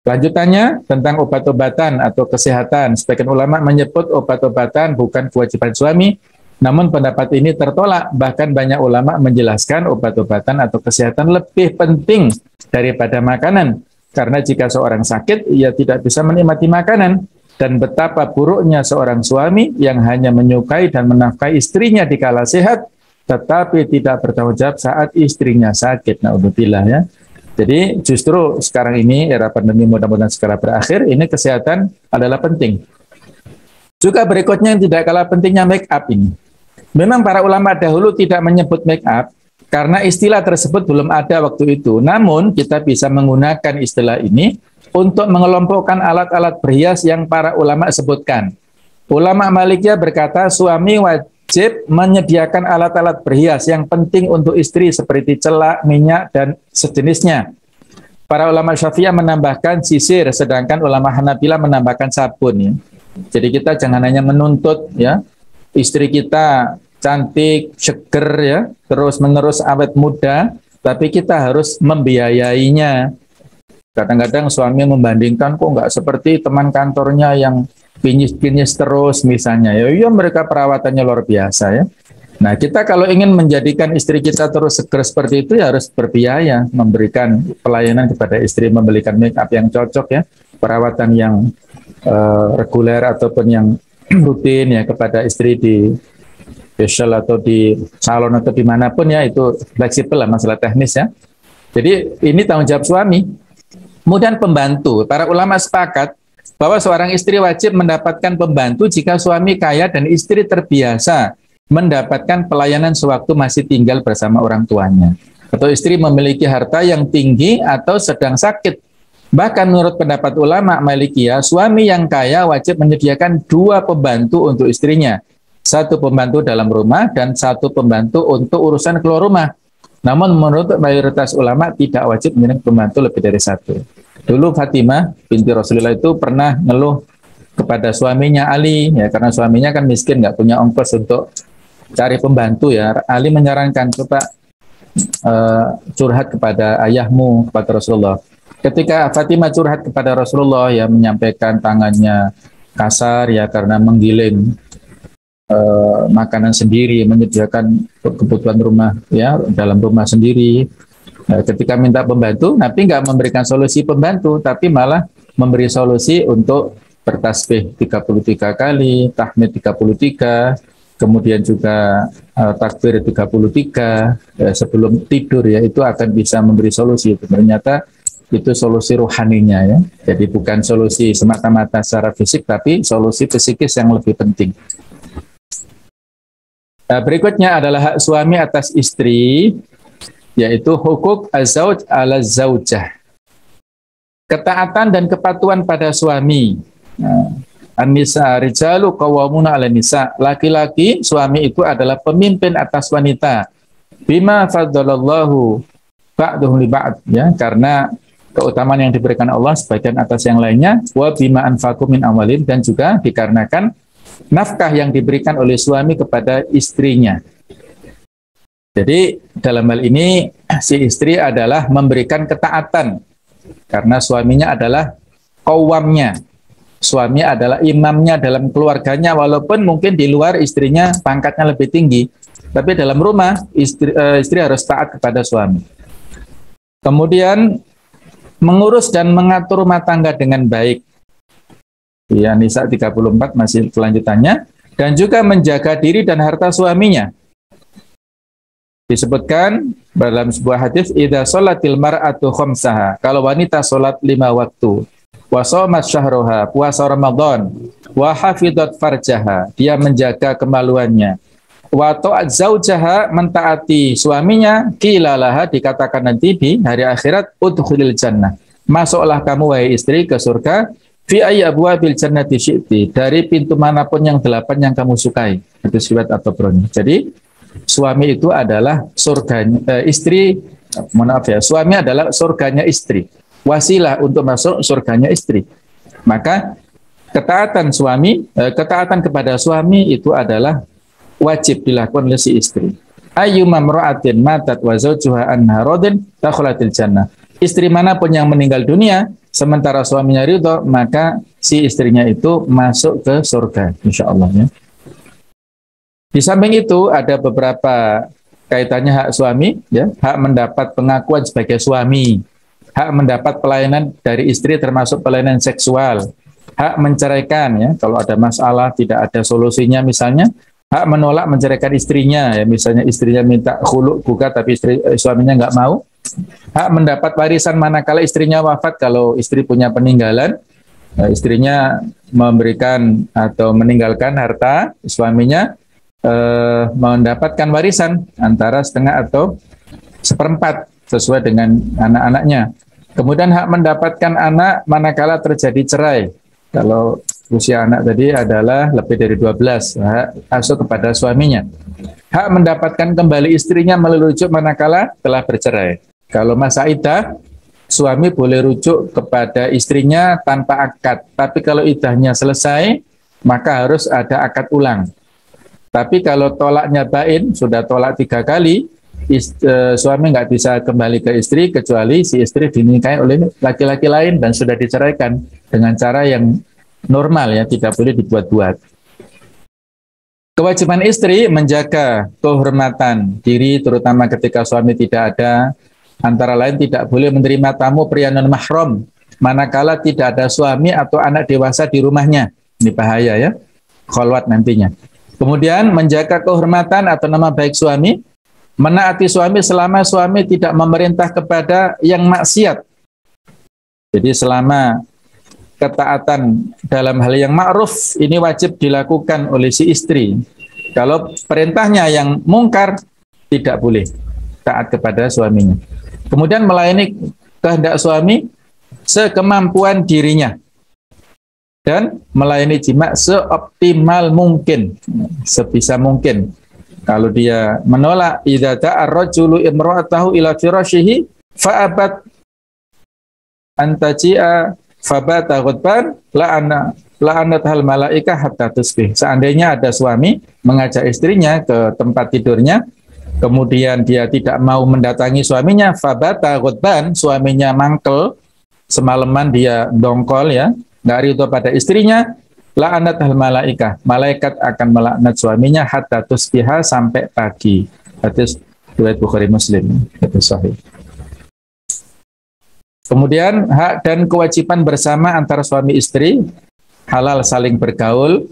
Lanjutannya tentang obat-obatan atau kesehatan. Sebagian ulama menyebut obat-obatan bukan kewajiban suami, namun pendapat ini tertolak. Bahkan banyak ulama menjelaskan obat-obatan atau kesehatan lebih penting daripada makanan. Karena jika seorang sakit, ia tidak bisa menikmati makanan. Dan betapa buruknya seorang suami yang hanya menyukai dan menafkahi istrinya di kala sehat, tetapi tidak bertanggung jawab saat istrinya sakit. Na'udzubillah ya. Jadi justru sekarang ini era pandemi mudah-mudahan segera berakhir, ini kesehatan adalah penting. Juga berikutnya yang tidak kalah pentingnya make up ini. Memang para ulama dahulu tidak menyebut make up karena istilah tersebut belum ada waktu itu. Namun kita bisa menggunakan istilah ini untuk mengelompokkan alat-alat berhias yang para ulama sebutkan. Ulama Malikiyah berkata suami wajib menyediakan alat-alat berhias yang penting untuk istri seperti celak, minyak, dan sejenisnya. Para ulama Syafi'iyah menambahkan sisir, sedangkan ulama Hanabilah menambahkan sabun. Ya. Jadi kita jangan hanya menuntut ya istri kita cantik, seger ya, terus-menerus awet muda, tapi kita harus membiayainya. Kadang-kadang suami membandingkan kok nggak seperti teman kantornya yang kinyis-kinyis terus misalnya. Ya mereka perawatannya luar biasa ya. Nah kita kalau ingin menjadikan istri kita terus seger seperti itu ya harus berbiaya, memberikan pelayanan kepada istri, membelikan make up yang cocok ya, perawatan yang reguler ataupun yang rutin ya kepada istri di facial atau di salon atau dimanapun ya, itu fleksibel lah masalah teknis ya. Jadi ini tanggung jawab suami. Kemudian pembantu, para ulama sepakat bahwa seorang istri wajib mendapatkan pembantu jika suami kaya dan istri terbiasa mendapatkan pelayanan sewaktu masih tinggal bersama orang tuanya. Atau istri memiliki harta yang tinggi atau sedang sakit. Bahkan menurut pendapat ulama Malikiyah, suami yang kaya wajib menyediakan 2 pembantu untuk istrinya. 1 pembantu dalam rumah dan 1 pembantu untuk urusan keluar rumah. Namun menurut mayoritas ulama tidak wajib menyediakan pembantu lebih dari 1. Dulu Fatimah binti Rasulullah itu pernah ngeluh kepada suaminya Ali, ya, karena suaminya kan miskin, nggak punya ongkos untuk cari pembantu ya. Ali menyarankan, coba curhat kepada ayahmu, kepada Rasulullah. Ketika Fatimah curhat kepada Rasulullah, ya, menyampaikan tangannya kasar ya karena menggiling makanan sendiri, menyediakan kebutuhan rumah ya dalam rumah sendiri. Ketika minta pembantu, Nabi nggak memberikan solusi pembantu, tapi malah memberi solusi untuk bertasbih 33 kali, tahmid 33, kemudian juga takbir 33 sebelum tidur, ya, itu akan bisa memberi solusi. Ternyata itu solusi rohaninya, ya. Jadi bukan solusi semata-mata secara fisik, tapi solusi psikis yang lebih penting. Berikutnya adalah hak suami atas istri, yaitu hukuk az-zauj ala zaujah. Ketaatan dan kepatuhan pada suami. An-nisa rijalu qawwamuna 'alan nisa. Laki-laki, suami itu adalah pemimpin atas wanita. Bima faddalallahu ba'duhum li ba'd, ya, karena keutamaan yang diberikan Allah sebagian atas yang lainnya, wa bima anfaqu min amwalihim, dan juga dikarenakan nafkah yang diberikan oleh suami kepada istrinya. Jadi dalam hal ini si istri adalah memberikan ketaatan karena suaminya adalah qawwamnya. Suami adalah imamnya dalam keluarganya, walaupun mungkin di luar istrinya pangkatnya lebih tinggi, tapi dalam rumah istri harus taat kepada suami. Kemudian mengurus dan mengatur rumah tangga dengan baik. Ya, Nisa 34 masih kelanjutannya. Dan juga menjaga diri dan harta suaminya. Disebutkan dalam sebuah hadis, idza sholatil mar'atu khamsaha, kalau wanita sholat 5 waktu, wa shamat syahroha, puasa Ramadan, wa hafidhat farjaha, dia menjaga kemaluannya, wa ta'at zaujaha, mentaati suaminya, qila laha, dikatakan nanti di hari akhirat, udkhulil jannah, masuklah kamu wahai istri ke surga, fi ayyi abwabil jannati syi'ti, dari pintu manapun yang 8 yang kamu sukai. Itu riwayat At-Tabrani. Jadi suami itu adalah surganya istri, suami adalah surganya istri, wasilah untuk masuk surganya istri. Maka ketaatan ketaatan kepada suami itu adalah wajib dilakukan oleh si istri. Ayyuma imra'atin matat wa zawjuha anha radin dakhalatil jannah. Istri manapun yang meninggal dunia sementara suaminya ridho, maka si istrinya itu masuk ke surga, insyaallah, ya. Di samping itu ada beberapa kaitannya hak suami, ya, hak mendapat pengakuan sebagai suami, hak mendapat pelayanan dari istri termasuk pelayanan seksual, hak menceraikan, ya, kalau ada masalah tidak ada solusinya misalnya, hak menolak menceraikan istrinya, ya, misalnya istrinya minta khulu gugat tapi suaminya nggak mau, hak mendapat warisan manakala istrinya wafat, kalau istri punya peninggalan, istrinya memberikan atau meninggalkan harta, suaminya mendapatkan warisan antara setengah atau seperempat sesuai dengan anak-anaknya. Kemudian hak mendapatkan anak manakala terjadi cerai. Kalau usia anak tadi adalah lebih dari 12, hak asuh kepada suaminya. Hak mendapatkan kembali istrinya melalui rujuk manakala telah bercerai. Kalau masa iddah, suami boleh rujuk kepada istrinya tanpa akad. Tapi kalau iddahnya selesai, maka harus ada akad ulang. Tapi kalau tolaknya bain, sudah tolak 3 kali, suami nggak bisa kembali ke istri kecuali si istri dinikahi oleh laki-laki lain dan sudah diceraikan dengan cara yang normal, ya, tidak boleh dibuat-buat. Kewajiban istri menjaga kehormatan diri, terutama ketika suami tidak ada. Antara lain tidak boleh menerima tamu pria non-mahram manakala tidak ada suami atau anak dewasa di rumahnya. Ini bahaya, ya, kholwat nantinya. Kemudian menjaga kehormatan atau nama baik suami, menaati suami selama suami tidak memerintah kepada yang maksiat. Jadi selama ketaatan dalam hal yang ma'ruf ini wajib dilakukan oleh si istri. Kalau perintahnya yang mungkar, tidak boleh taat kepada suaminya. Kemudian melayani kehendak suami, sekemampuan dirinya dan melayani jima seoptimal mungkin, sebisa mungkin. Kalau dia menolak, idza ta'a ar-rajulu imra'atahu ila firashihi fa'abat antaji'a fabata ghadban la'anat hal malaika hatta tusbih. Seandainya ada suami mengajak istrinya ke tempat tidurnya, kemudian dia tidak mau mendatangi suaminya, fabata ghadban, suaminya mangkel, semalaman dia dongkol ya, nggak ridho pada istrinya, la'anat hal malaika, malaikat akan melaknat suaminya hatta tusbiha, sampai pagi. Hadis riwayat Bukhari Muslim, itu sahih. Kemudian hak dan kewajiban bersama antara suami istri, halal saling bergaul,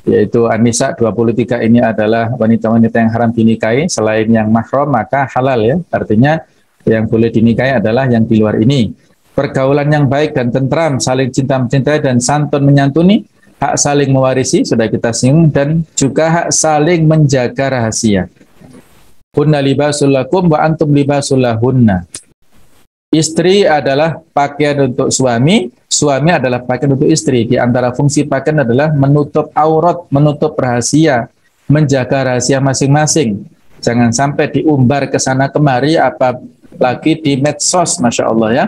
yaitu An-Nisa 23 ini adalah wanita-wanita yang haram dinikahi, selain yang mahram maka halal ya, artinya yang boleh dinikahi adalah yang di luar ini. Pergaulan yang baik dan tentram, saling cinta mencintai dan santun menyantuni, hak saling mewarisi, sudah kita singgung, dan juga hak saling menjaga rahasia. Hunna libasul lakum wa antum libasul lahunna. Istri adalah pakaian untuk suami, suami adalah pakaian untuk istri. Di antara fungsi pakaian adalah menutup aurat, menutup rahasia, menjaga rahasia masing-masing. Jangan sampai diumbar ke sana kemari, apalagi di medsos, Masya Allah ya.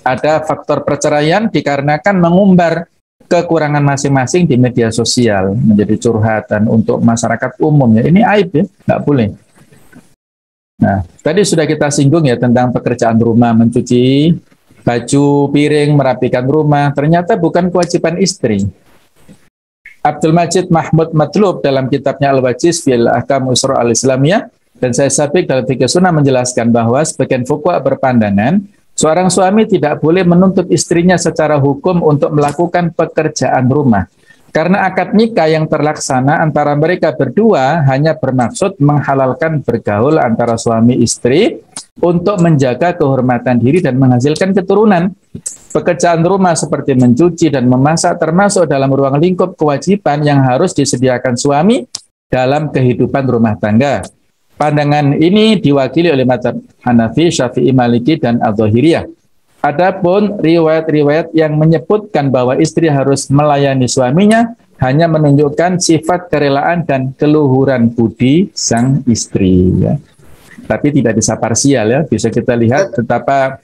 Ada faktor perceraian dikarenakan mengumbar kekurangan masing-masing di media sosial, menjadi curhatan untuk masyarakat umum ya. Ini aib ya, nggak boleh. Nah, tadi sudah kita singgung ya tentang pekerjaan rumah, mencuci baju, piring, merapikan rumah, ternyata bukan kewajiban istri. Abdul Majid Mahmud Matlub dalam kitabnya Al-Wajiz fil Ahkam Usra al-Islamiyah dan saya Sabik dalam Fikih Sunnah menjelaskan bahwa sebagian fuqaha berpandangan seorang suami tidak boleh menuntut istrinya secara hukum untuk melakukan pekerjaan rumah. Karena akad nikah yang terlaksana antara mereka berdua hanya bermaksud menghalalkan bergaul antara suami istri untuk menjaga kehormatan diri dan menghasilkan keturunan. Pekerjaan rumah seperti mencuci dan memasak termasuk dalam ruang lingkup kewajiban yang harus disediakan suami dalam kehidupan rumah tangga. Pandangan ini diwakili oleh mazhab Hanafi, Syafi'i, Maliki, dan Adz-Dzahiriyah. Adapun riwayat-riwayat yang menyebutkan bahwa istri harus melayani suaminya hanya menunjukkan sifat kerelaan dan keluhuran budi sang istri ya. Tapi tidak bisa parsial ya, bisa kita lihat betapa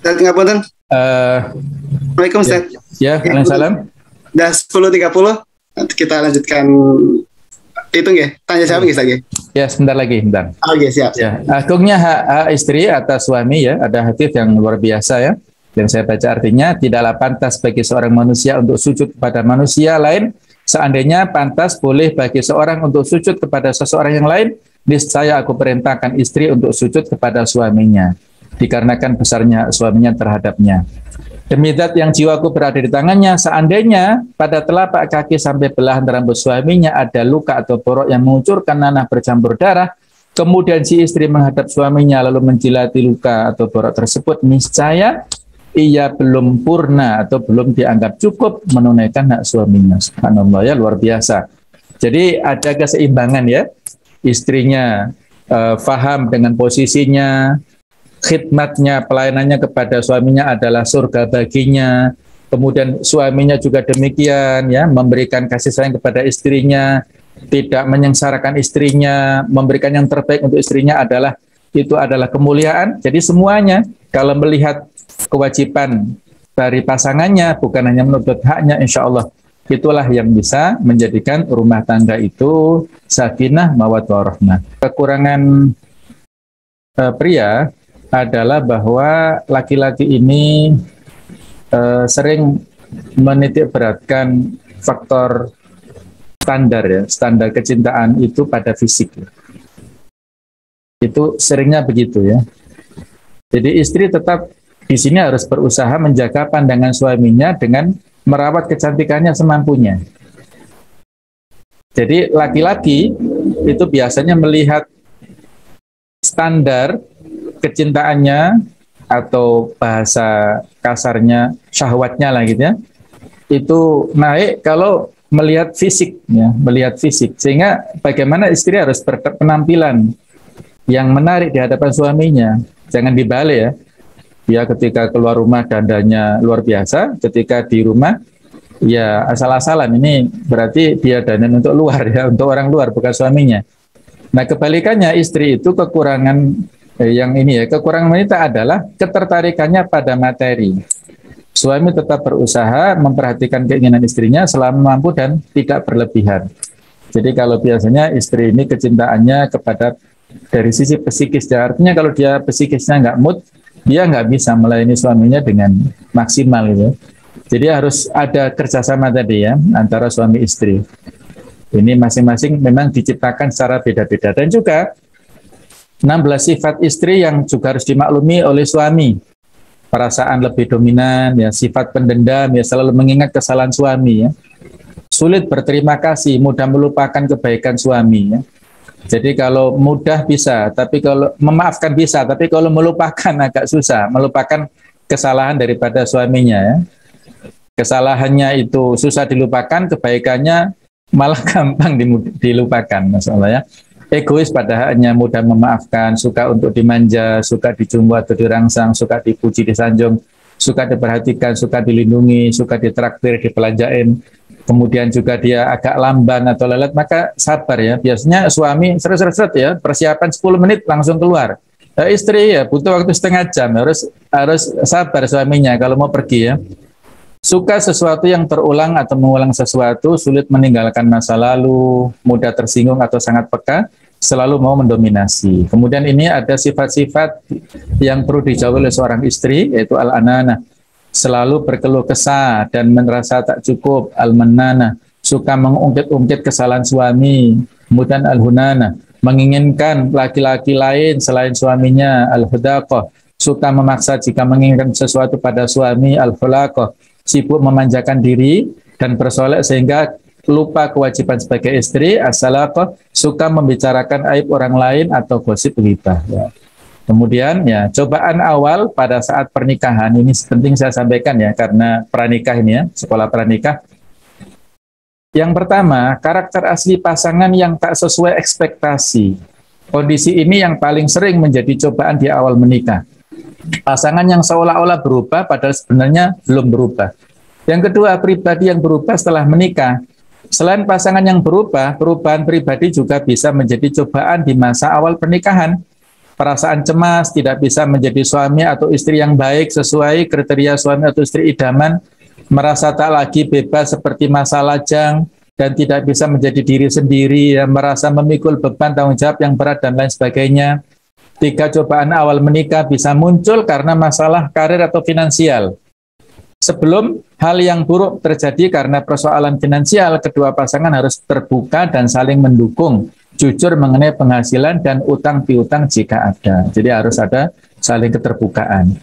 Assalamualaikum Ustaz. Ya, waalaikumsalam. Udah 10.30, nanti kita lanjutkan hitung ya, tanya jawab lagi. Ya, sebentar lagi, bentar. Oke, siap. Ya, agungnya hak istri atas suami ya, ada hadis yang luar biasa ya. Yang saya baca artinya, tidaklah pantas bagi seorang manusia untuk sujud kepada manusia lain. Seandainya pantas boleh bagi seorang untuk sujud kepada seseorang yang lain, niscaya aku perintahkan istri untuk sujud kepada suaminya, dikarenakan besarnya suaminya terhadapnya. Demi zat yang jiwaku berada di tangannya, seandainya pada telapak kaki sampai belahan rambut suaminya ada luka atau borok yang mengucurkan nanah bercampur darah, kemudian si istri menghadap suaminya lalu menjilati luka atau borok tersebut, niscaya ia belum purna atau belum dianggap cukup menunaikan hak suaminya. Subhanallah ya, luar biasa. Jadi ada keseimbangan ya, istrinya faham dengan posisinya, khidmatnya, pelayanannya kepada suaminya adalah surga baginya. Kemudian suaminya juga demikian ya, memberikan kasih sayang kepada istrinya, tidak menyengsarakan istrinya, memberikan yang terbaik untuk istrinya itu adalah kemuliaan. Jadi semuanya kalau melihat kewajiban dari pasangannya bukan hanya menuntut haknya, insya Allah itulah yang bisa menjadikan rumah tangga itu sakinah mawaddah warahmah. Kekurangan pria adalah bahwa laki-laki ini sering menitik beratkan faktor standar ya, standar kecintaan itu pada fisik. Itu seringnya begitu ya. Jadi istri tetap di sini harus berusaha menjaga pandangan suaminya dengan merawat kecantikannya semampunya. Jadi laki-laki itu biasanya melihat standar kecintaannya atau bahasa kasarnya syahwatnya lah gitu ya, itu naik kalau melihat fisik ya, melihat fisik. Sehingga bagaimana istri harus berpenampilan yang menarik di hadapan suaminya, jangan dibalik ya. Dia ketika keluar rumah dandannya luar biasa, ketika di rumah ya asal-asalan. Ini berarti dia dandan untuk luar ya, untuk orang luar bukan suaminya. Nah kebalikannya istri itu kekurangan yang ini ya, kekurangan wanita adalah ketertarikannya pada materi. Suami tetap berusaha memperhatikan keinginan istrinya selama mampu dan tidak berlebihan. Jadi kalau biasanya istri ini kecintaannya kepada dari sisi psikis, artinya kalau dia psikisnya nggak mood, dia nggak bisa melayani suaminya dengan maksimal gitu. Jadi harus ada kerjasama tadi ya antara suami istri. Ini masing-masing memang diciptakan secara beda-beda. Dan juga 16 sifat istri yang juga harus dimaklumi oleh suami. Perasaan lebih dominan, ya, sifat pendendam, ya, selalu mengingat kesalahan suami, ya. Sulit berterima kasih, mudah melupakan kebaikan suami, ya. Jadi kalau mudah bisa, tapi kalau memaafkan bisa, tapi kalau melupakan agak susah, melupakan kesalahan daripada suaminya, ya. Kesalahannya itu susah dilupakan, kebaikannya malah gampang dilupakan, masalahnya. Egois pada hanya mudah memaafkan, suka untuk dimanja, suka dicumbu atau dirangsang, suka dipuji, disanjung, suka diperhatikan, suka dilindungi, suka ditraktir, dibelanjain. Kemudian juga dia agak lamban atau lelet, maka sabar ya. Biasanya suami seret-seret ya, persiapan 10 menit langsung keluar. Istri ya butuh waktu setengah jam, harus sabar suaminya kalau mau pergi ya. Suka sesuatu yang terulang atau mengulang sesuatu, sulit meninggalkan masa lalu, mudah tersinggung atau sangat peka, selalu mau mendominasi. Kemudian ini ada sifat-sifat yang perlu dijauhi oleh seorang istri, yaitu al-anana, selalu berkeluh kesah dan merasa tak cukup, al-manana, suka mengungkit-ungkit kesalahan suami, kemudian al-hunana, menginginkan laki-laki lain selain suaminya, al-hudaqah, suka memaksa jika menginginkan sesuatu pada suami, al-hulaqah, sibuk memanjakan diri dan bersolek sehingga lupa kewajiban sebagai istri, as-salaqah, suka membicarakan aib orang lain atau gosip ghibah. Ya. Kemudian ya cobaan awal pada saat pernikahan ini penting saya sampaikan ya karena pranikah ini ya, sekolah pranikah. Yang pertama, karakter asli pasangan yang tak sesuai ekspektasi. Kondisi ini yang paling sering menjadi cobaan di awal menikah. Pasangan yang seolah-olah berubah padahal sebenarnya belum berubah. Yang kedua, pribadi yang berubah setelah menikah. Selain pasangan yang berubah, perubahan pribadi juga bisa menjadi cobaan di masa awal pernikahan. Perasaan cemas, tidak bisa menjadi suami atau istri yang baik sesuai kriteria suami atau istri idaman, merasa tak lagi bebas seperti masa lajang, dan tidak bisa menjadi diri sendiri, merasa memikul beban tanggung jawab yang berat dan lain sebagainya. 3 cobaan awal menikah bisa muncul karena masalah karir atau finansial. Sebelum hal yang buruk terjadi karena persoalan finansial, kedua pasangan harus terbuka dan saling mendukung, jujur mengenai penghasilan dan utang piutang jika ada. Jadi harus ada saling keterbukaan.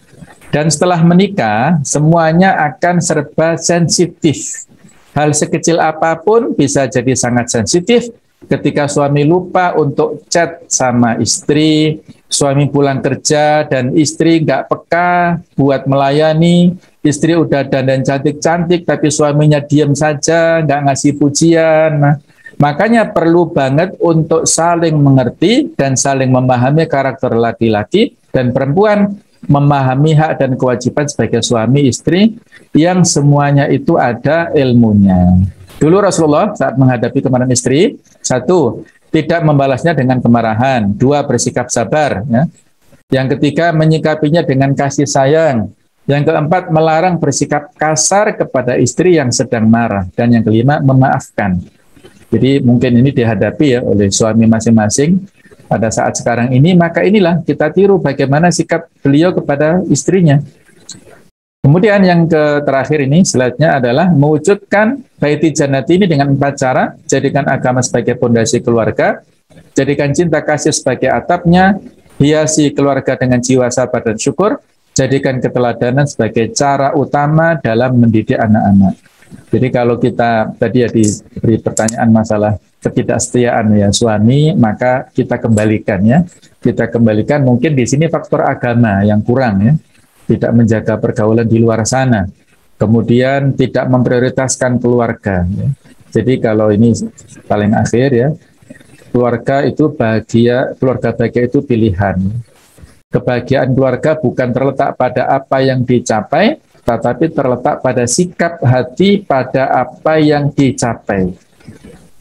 Dan setelah menikah, semuanya akan serba sensitif. Hal sekecil apapun bisa jadi sangat sensitif. Ketika suami lupa untuk chat sama istri, suami pulang kerja dan istri nggak peka buat melayani, istri udah dandan cantik-cantik tapi suaminya diam saja, nggak ngasih pujian. Nah, makanya perlu banget untuk saling mengerti dan saling memahami karakter laki-laki dan perempuan, memahami hak dan kewajiban sebagai suami istri yang semuanya itu ada ilmunya. Dulu Rasulullah saat menghadapi kemarahan istri, 1, tidak membalasnya dengan kemarahan, 2, bersikap sabar. Ya. Yang ketiga, menyikapinya dengan kasih sayang. Yang keempat, melarang bersikap kasar kepada istri yang sedang marah. Dan yang kelima, memaafkan. Jadi mungkin ini dihadapi ya oleh suami masing-masing pada saat sekarang ini, maka inilah kita tiru bagaimana sikap beliau kepada istrinya. Kemudian yang terakhir ini, slide-nya adalah mewujudkan Baiti Jannati ini dengan 4 cara. Jadikan agama sebagai fondasi keluarga, jadikan cinta kasih sebagai atapnya, hiasi keluarga dengan jiwa sabar dan syukur, jadikan keteladanan sebagai cara utama dalam mendidik anak-anak. Jadi kalau kita tadi ya diberi pertanyaan masalah ketidaksetiaan ya suami, maka kita kembalikan ya. Kita kembalikan mungkin di sini faktor agama yang kurang ya. Tidak menjaga pergaulan di luar sana, kemudian tidak memprioritaskan keluarga. Ya. Jadi kalau ini paling akhir ya, keluarga itu bahagia, keluarga bahagia itu pilihan. Kebahagiaan keluarga bukan terletak pada apa yang dicapai, tetapi terletak pada sikap hati pada apa yang dicapai.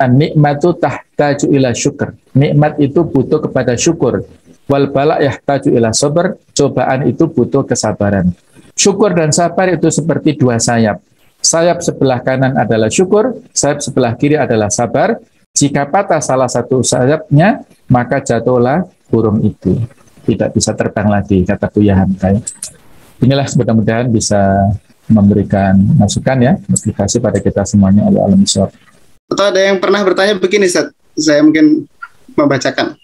An-nikmatu tahtaju ila syukur. Nikmat itu butuh kepada syukur. Wal bala yahtaju ila sabar. Cobaan itu butuh kesabaran. Syukur dan sabar itu seperti dua sayap. Sayap sebelah kanan adalah syukur, sayap sebelah kiri adalah sabar. Jika patah salah satu sayapnya, maka jatuhlah burung itu. Tidak bisa terbang lagi, kata Buya Hamka. Inilah mudah-mudahan bisa memberikan masukan ya, motivasi pada kita semuanya. Allah alam shawab. Atau ada yang pernah bertanya begini, Ustaz, saya mungkin membacakan.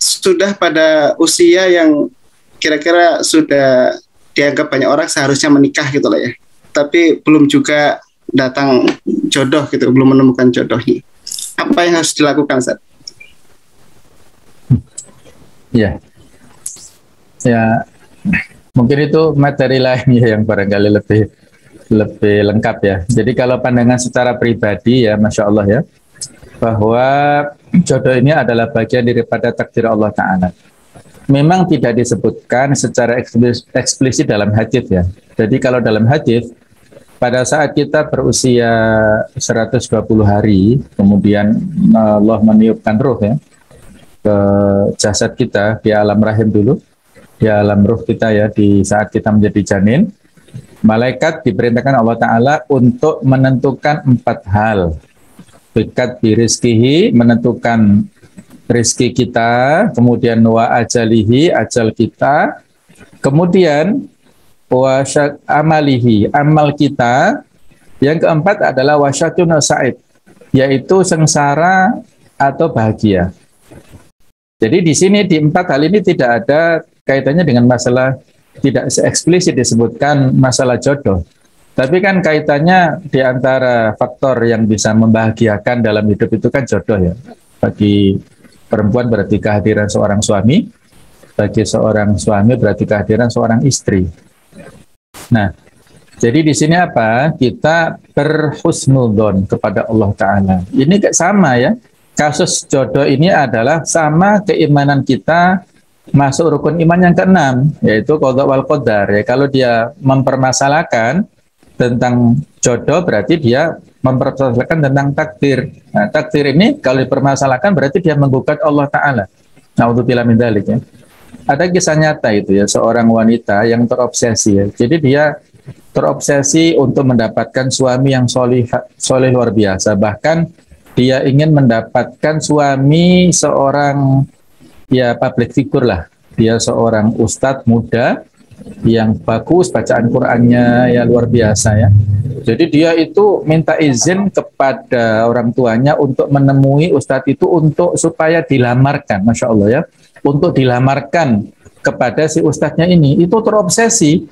Sudah pada usia yang kira-kira sudah dianggap banyak orang seharusnya menikah gitu lah ya, tapi belum juga datang jodoh gitu, belum menemukan jodohnya. Apa yang harus dilakukan, Ustaz? Ya, mungkin itu materi lain ya yang barangkali lebih lengkap ya. Jadi kalau pandangan secara pribadi ya, Masya Allah ya, bahwa jodoh ini adalah bagian daripada takdir Allah Ta'ala. Memang tidak disebutkan secara eksplisit dalam hadis ya. Jadi kalau dalam hadis, pada saat kita berusia 120 hari, kemudian Allah meniupkan ruh ya, ke jasad kita di alam rahim dulu, di alam ruh kita ya, di saat kita menjadi janin, malaikat diperintahkan Allah Ta'ala untuk menentukan 4 hal. Bikat birizkihi, menentukan rizki kita, kemudian wa ajalihi, ajal kita, kemudian wa amalihi, amal kita, yang keempat adalah wasyakun sa'id, yaitu sengsara atau bahagia. Jadi di sini di 4 hal ini tidak ada kaitannya dengan masalah, tidak eksplisit disebutkan masalah jodoh. Tapi kan kaitannya di antara faktor yang bisa membahagiakan dalam hidup itu kan jodoh ya. Bagi perempuan berarti kehadiran seorang suami, bagi seorang suami berarti kehadiran seorang istri. Nah, jadi di sini apa? Kita berhusnudzon kepada Allah Ta'ala. Ini sama ya. Kasus jodoh ini adalah sama keimanan kita masuk rukun iman yang ke-6, yaitu qadha wal qadar. Ya, kalau dia mempermasalahkan tentang jodoh, berarti dia mempermasalahkan tentang takdir. Nah, takdir ini kalau dipermasalahkan berarti dia menggugat Allah Ta'ala. Na'udzubillah min dzalik ya. Ada kisah nyata itu ya, seorang wanita yang terobsesi ya. Jadi dia terobsesi untuk mendapatkan suami yang soleh luar biasa. Bahkan dia ingin mendapatkan suami seorang ya public figure lah. Dia seorang ustadz muda yang bagus, bacaan Qur'annya ya luar biasa ya. Jadi dia itu minta izin kepada orang tuanya untuk menemui ustadz itu untuk supaya dilamarkan, Masya Allah ya. Untuk dilamarkan kepada si ustadznya ini. Itu terobsesi.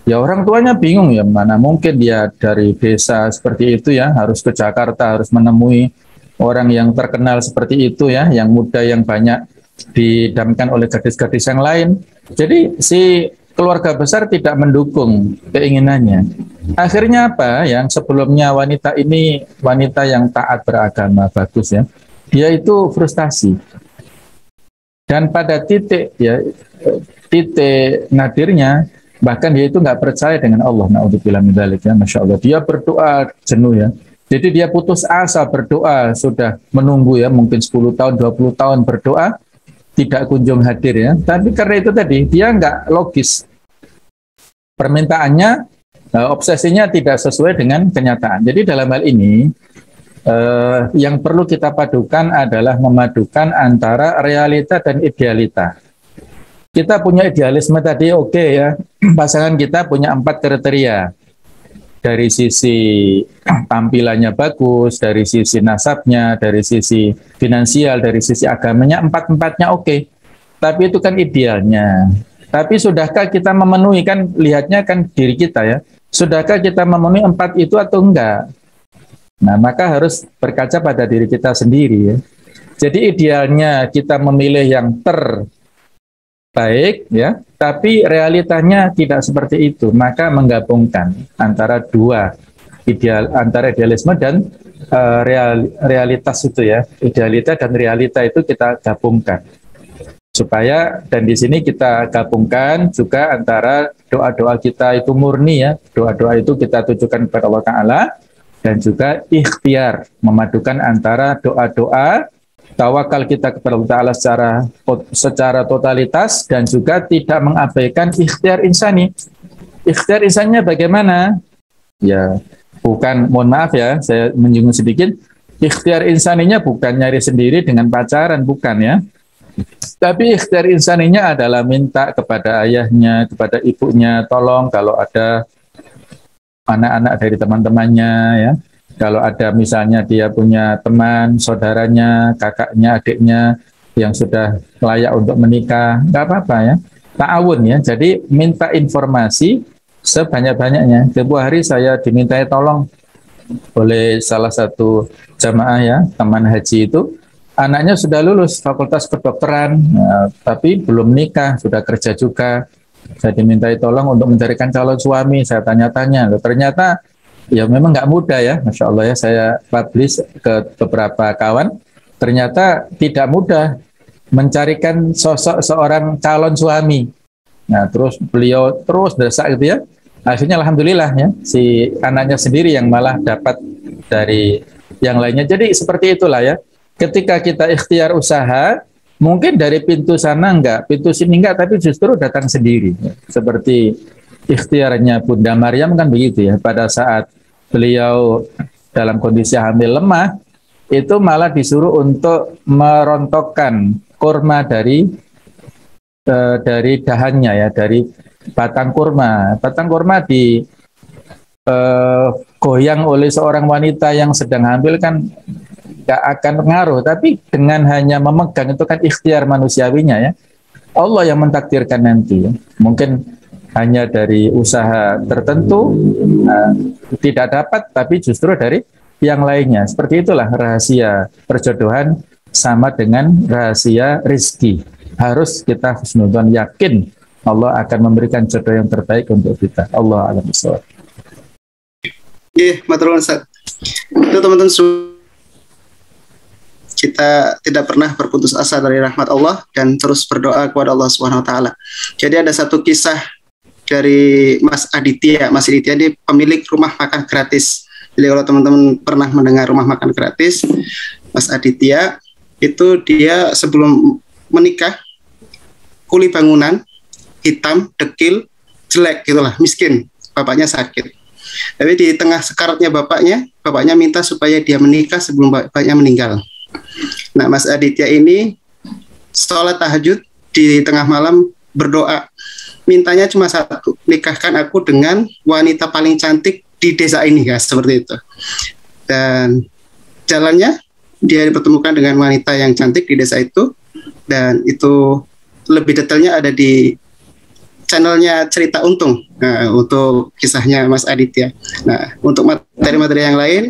Ya orang tuanya bingung ya, mana mungkin dia dari desa seperti itu ya, harus ke Jakarta, harus menemui orang yang terkenal seperti itu ya, yang muda yang banyak didamkan oleh gadis-gadis yang lain. Jadi si keluarga besar tidak mendukung keinginannya. Akhirnya apa? Yang sebelumnya wanita ini wanita yang taat beragama bagus ya, dia itu frustasi. Dan pada titik nadirnya, bahkan dia itu nggak percaya dengan Allah. Na'udzubillah min dzalik ya, Masya Allah. Dia berdoa jenuh ya. Jadi dia putus asa berdoa, sudah menunggu ya, mungkin 10 tahun, 20 tahun berdoa, tidak kunjung hadir ya. Tapi karena itu tadi, dia nggak logis. Permintaannya, obsesinya tidak sesuai dengan kenyataan. Jadi dalam hal ini, yang perlu kita padukan adalah memadukan antara realita dan idealita. Kita punya idealisme tadi, oke ya, pasangan kita punya 4 kriteria. Dari sisi tampilannya bagus, dari sisi nasabnya, dari sisi finansial, dari sisi agamanya, 4-4-nya oke. Tapi itu kan idealnya. Tapi sudahkah kita memenuhi, kan lihatnya kan diri kita ya. Sudahkah kita memenuhi 4 itu atau enggak? Nah, maka harus berkaca pada diri kita sendiri ya. Jadi idealnya kita memilih yang terbaik ya, tapi realitanya tidak seperti itu. Maka menggabungkan antara dua ideal, antara idealisme dan realitas itu ya. Idealita dan realita itu kita gabungkan supaya, dan di sini kita gabungkan juga antara doa-doa kita itu murni ya, doa-doa itu kita tujukan kepada Allah Ta'ala, dan juga ikhtiar, memadukan antara doa-doa tawakal kita kepada Allah Ta'ala secara totalitas, dan juga tidak mengabaikan ikhtiar insani. Ikhtiar insaninya bagaimana? Ya, bukan, mohon maaf ya, saya menyinggung sedikit, ikhtiar insaninya bukan nyari sendiri dengan pacaran, bukan ya. Tapi ikhtiar insaninya adalah minta kepada ayahnya, kepada ibunya, tolong kalau ada anak-anak dari teman-temannya ya. Kalau ada misalnya dia punya teman, saudaranya, kakaknya, adiknya yang sudah layak untuk menikah, nggak apa-apa ya. Ta'awun ya, jadi minta informasi sebanyak-banyaknya. Sebuah hari saya dimintai tolong oleh salah satu jamaah ya, teman haji itu, anaknya sudah lulus fakultas kedokteran, tapi belum nikah, sudah kerja juga. Saya dimintai tolong untuk mencarikan calon suami. Saya tanya-tanya, loh, ternyata ya memang nggak mudah ya, Masya Allah ya. Saya publish ke beberapa kawan, ternyata tidak mudah mencarikan sosok seorang calon suami. Nah, terus beliau terus desak gitu ya. Akhirnya alhamdulillah ya, si anaknya sendiri yang malah dapat dari yang lainnya. Jadi seperti itulah ya. Ketika kita ikhtiar usaha, mungkin dari pintu sana enggak, pintu sini enggak, tapi justru datang sendiri. Seperti ikhtiarnya Bunda Maryam kan begitu ya. Pada saat beliau dalam kondisi hamil lemah, itu malah disuruh untuk merontokkan kurma dari dahannya ya, dari batang kurma. Batang kurma di goyang oleh seorang wanita yang sedang hamil kan nggak akan pengaruh, tapi dengan hanya memegang itu kan ikhtiar manusiawinya ya. Allah yang mentakdirkan nanti. Mungkin hanya dari usaha tertentu tidak dapat, tapi justru dari yang lainnya. Seperti itulah rahasia perjodohan sama dengan rahasia rizki. Harus kita husnudzon, yakin Allah akan memberikan jodoh yang terbaik untuk kita. Allah a'lam bishawab. Iya, matur nuwun Ustaz. Itu teman-teman, kita tidak pernah berputus asa dari rahmat Allah dan terus berdoa kepada Allah Subhanahu wa taala. Jadi ada satu kisah dari Mas Aditya. Mas Aditya ini pemilik rumah makan gratis. Jadi kalau teman-teman pernah mendengar rumah makan gratis, Mas Aditya itu dia sebelum menikah kuli bangunan, hitam, dekil, jelek gitulah, miskin, bapaknya sakit. Tapi di tengah sekaratnya bapaknya minta supaya dia menikah sebelum bapaknya meninggal. Nah, Mas Aditya ini sholat tahajud di tengah malam berdoa, mintanya cuma satu, nikahkan aku dengan wanita paling cantik di desa ini, guys, seperti itu. Dan jalannya dia dipertemukan dengan wanita yang cantik di desa itu, dan itu lebih detailnya ada di channelnya Cerita Untung. Nah, untuk kisahnya Mas Aditya. Nah, untuk materi-materi yang lain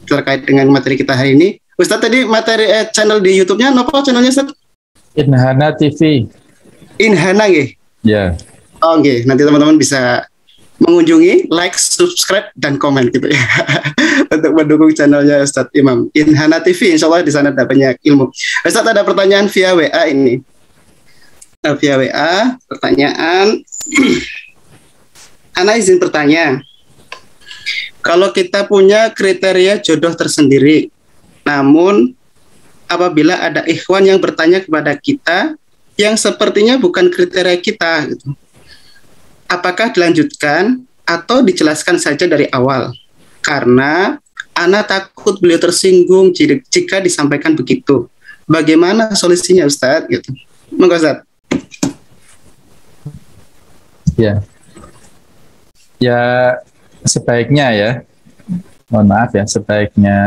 terkait dengan materi kita hari ini, Ustaz tadi materi channel di YouTube-nya, apa channelnya Ustaz? Inhana TV. Inhana nggih? Ya. Oh nggih, nanti teman-teman bisa mengunjungi, like, subscribe, dan komen gitu ya. Untuk mendukung channelnya Ustaz Imam. Inhana TV, insya Allah di sana ada banyak ilmu. Ustaz ada pertanyaan via WA ini. Via WA, pertanyaan. Ana izin bertanya. Kalau kita punya kriteria jodoh tersendiri, namun apabila ada ikhwan yang bertanya kepada kita yang sepertinya bukan kriteria kita, gitu, apakah dilanjutkan atau dijelaskan saja dari awal? Karena Ana takut beliau tersinggung jika disampaikan begitu. Bagaimana solusinya Ustadz? Gitu. Monggo Ustadz. Ya sebaiknya ya, mohon maaf ya, sebaiknya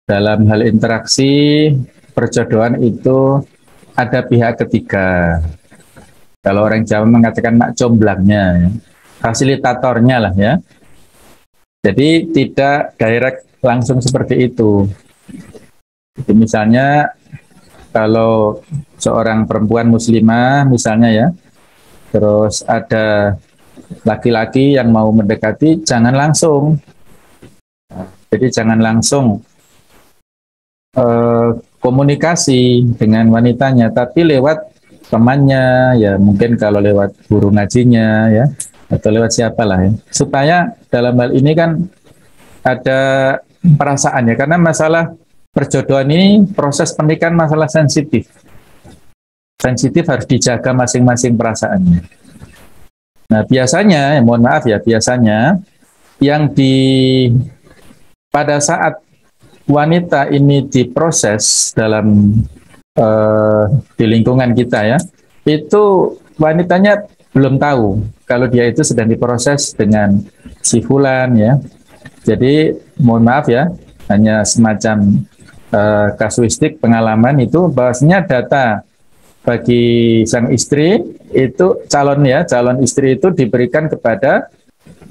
dalam hal interaksi perjodohan itu ada pihak ketiga. Kalau orang Jawa mengatakan mak comblangnya, fasilitatornya lah ya. Jadi tidak direct langsung seperti itu. Jadi misalnya kalau seorang perempuan muslimah misalnya ya, terus ada laki-laki yang mau mendekati, jangan langsung. Jadi jangan langsung komunikasi dengan wanitanya, tapi lewat temannya, ya mungkin kalau lewat guru ngajinya ya, atau lewat siapalah ya. Supaya dalam hal ini kan ada perasaan ya, karena masalah perjodohan ini proses pernikahan masalah sensitif. Sensitif harus dijaga masing-masing perasaannya. Nah biasanya, mohon maaf ya, biasanya yang pada saat wanita ini diproses dalam di lingkungan kita ya, itu wanitanya belum tahu kalau dia itu sedang diproses dengan si fulan ya. Jadi mohon maaf ya, hanya semacam kasuistik pengalaman itu, bahwasanya data bagi sang istri itu calon istri itu diberikan kepada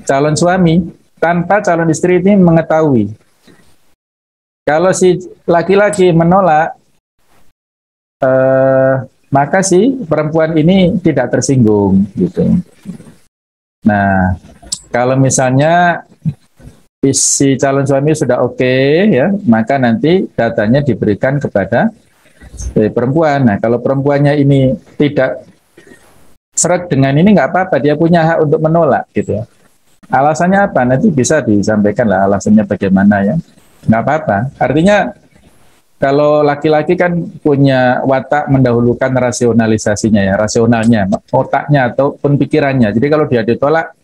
calon suami tanpa calon istri ini mengetahui. Kalau si laki-laki menolak, maka si perempuan ini tidak tersinggung gitu. Nah, kalau misalnya si calon suami sudah oke ya, maka nanti datanya diberikan kepada perempuan. Nah, kalau perempuannya ini tidak seret dengan ini, nggak apa-apa, dia punya hak untuk menolak gitu ya. Alasannya apa? Nanti bisa disampaikan lah alasannya bagaimana ya. Nggak apa-apa. Artinya kalau laki-laki kan punya watak mendahulukan rasionalisasinya ya, rasionalnya, otaknya ataupun pikirannya. Jadi kalau dia ditolak,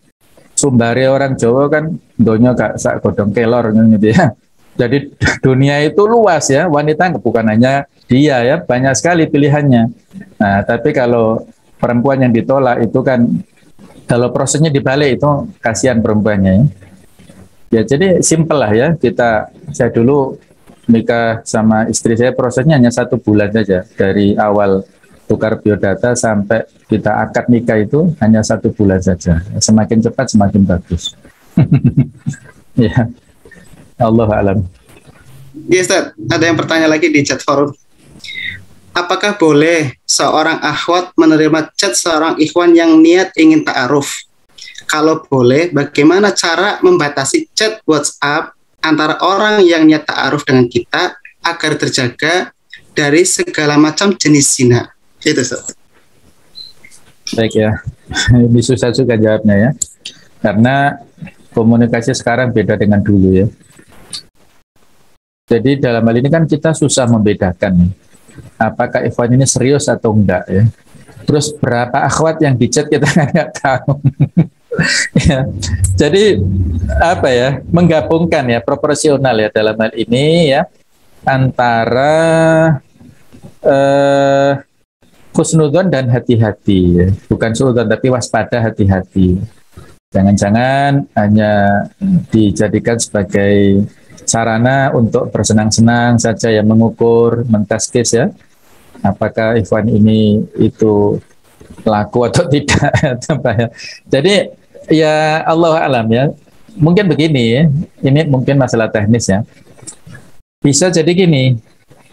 sumbare orang Jawa kan donya gak sak godhong kelor gitu ya. Jadi dunia itu luas ya, wanita bukan hanya dia ya, banyak sekali pilihannya. Nah, tapi kalau perempuan yang ditolak itu kan, kalau prosesnya dibalik itu kasihan perempuannya ya. Ya jadi simpel lah ya, saya dulu nikah sama istri saya prosesnya hanya 1 bulan saja, dari awal tukar biodata sampai kita akad nikah itu hanya 1 bulan saja. Semakin cepat semakin bagus. Ya, Allah alam. Ya Ustaz, ada yang bertanya lagi di chat forum. Apakah boleh seorang akhwat menerima chat seorang ikhwan yang niat ingin ta'aruf? Kalau boleh, bagaimana cara membatasi chat WhatsApp antara orang yang niat ta'aruf dengan kita agar terjaga dari segala macam jenis zina? Itu Ustaz. Baik ya, ini susah juga jawabnya ya, karena komunikasi sekarang beda dengan dulu ya. Jadi dalam hal ini kan kita susah membedakan apakah ikhwan ini serius atau enggak ya. Terus berapa akhwat yang di-chat kita nggak tahu. Ya. Jadi apa ya, menggabungkan ya, proporsional ya dalam hal ini ya, antara husnudzon dan hati-hati ya. Bukan suudzon tapi waspada, hati-hati. Jangan-jangan hanya dijadikan sebagai sarana untuk bersenang-senang saja ya, mengukur, menteskis ya, apakah ikhwan ini itu laku atau tidak. Jadi ya Allah alam ya, mungkin begini ya, ini mungkin masalah teknis ya, bisa jadi gini,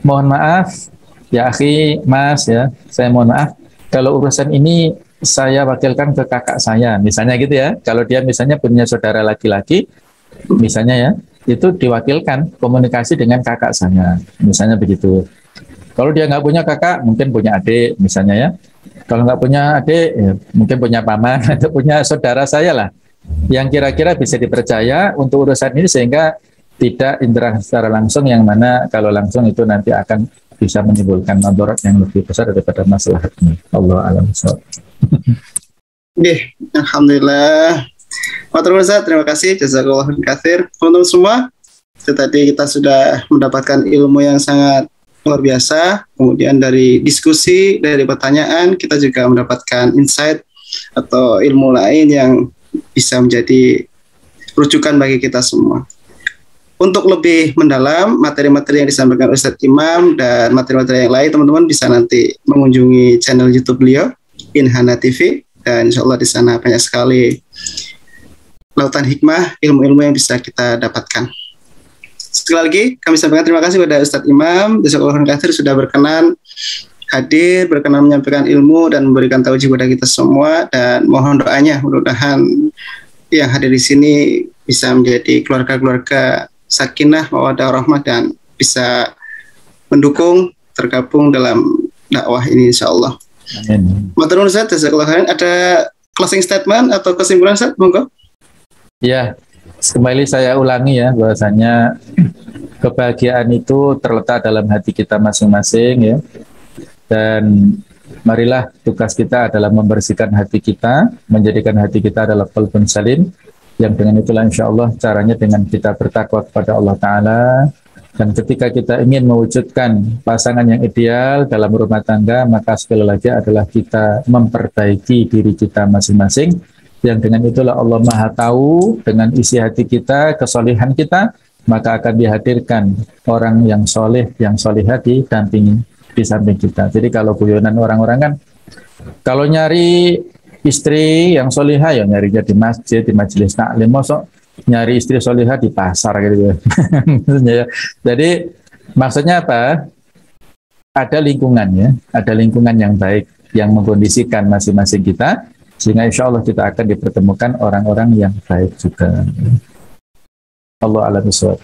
mohon maaf ya akhi, mas ya, saya mohon maaf kalau urusan ini saya wakilkan ke kakak saya, misalnya gitu ya. Kalau dia misalnya punya saudara laki-laki misalnya ya, itu diwakilkan komunikasi dengan kakak saya, misalnya begitu. Kalau dia nggak punya kakak, mungkin punya adik misalnya ya. Kalau nggak punya adik, ya mungkin punya paman atau punya saudara saya lah, yang kira-kira bisa dipercaya untuk urusan ini, sehingga tidak interaksi secara langsung, yang mana kalau langsung itu nanti akan bisa menimbulkan madarat yang lebih besar daripada maslahatnya. Allah alam. Alhamdulillah. Ustaz, terima kasih, jazakallahu katsir. Teman-teman semua, tadi kita sudah mendapatkan ilmu yang sangat luar biasa. Kemudian dari diskusi, dari pertanyaan, kita juga mendapatkan insight atau ilmu lain yang bisa menjadi rujukan bagi kita semua. Untuk lebih mendalam materi-materi yang disampaikan Ustadz Imam dan materi-materi yang lain, teman-teman bisa nanti mengunjungi channel YouTube beliau, Inhana TV, dan insya Allah di sana banyak sekali lautan hikmah, ilmu-ilmu yang bisa kita dapatkan. Sekali lagi kami sampaikan terima kasih kepada Ustadz Imam jazakallahu khairan sudah berkenan hadir, berkenan menyampaikan ilmu dan memberikan taujiah kepada kita semua, dan mohon doanya mudah-mudahan yang hadir di sini bisa menjadi keluarga-keluarga sakinah, mawaddah, rahmah, dan bisa mendukung, tergabung dalam dakwah ini insyaallah. Amin. Matur nuwun Ustaz, jazakallahu khairan. Ada closing statement atau kesimpulan Ustaz, monggo. Ya, kembali saya ulangi ya, bahwasanya kebahagiaan itu terletak dalam hati kita masing-masing ya. Dan marilah tugas kita adalah membersihkan hati kita, menjadikan hati kita adalah qalbun salim, yang dengan itulah insya Allah caranya dengan kita bertakwa kepada Allah Ta'ala. Dan ketika kita ingin mewujudkan pasangan yang ideal dalam rumah tangga, maka sekali lagi adalah kita memperbaiki diri kita masing-masing, yang dengan itulah Allah Maha tahu dengan isi hati kita, kesolehan kita, maka akan dihadirkan orang yang soleh, yang solehah didampingi di samping kita. Jadi kalau guyonan orang-orang kan, kalau nyari istri yang solehah ya nyarinya di masjid, di majelis taklim, mosok nyari istri solehah di pasar gitu ya. Jadi maksudnya apa? Ada lingkungan ya, ada lingkungan yang baik yang mengkondisikan masing-masing kita, sehingga insya Allah kita akan dipertemukan orang-orang yang baik juga. Allah a'lam bishawab.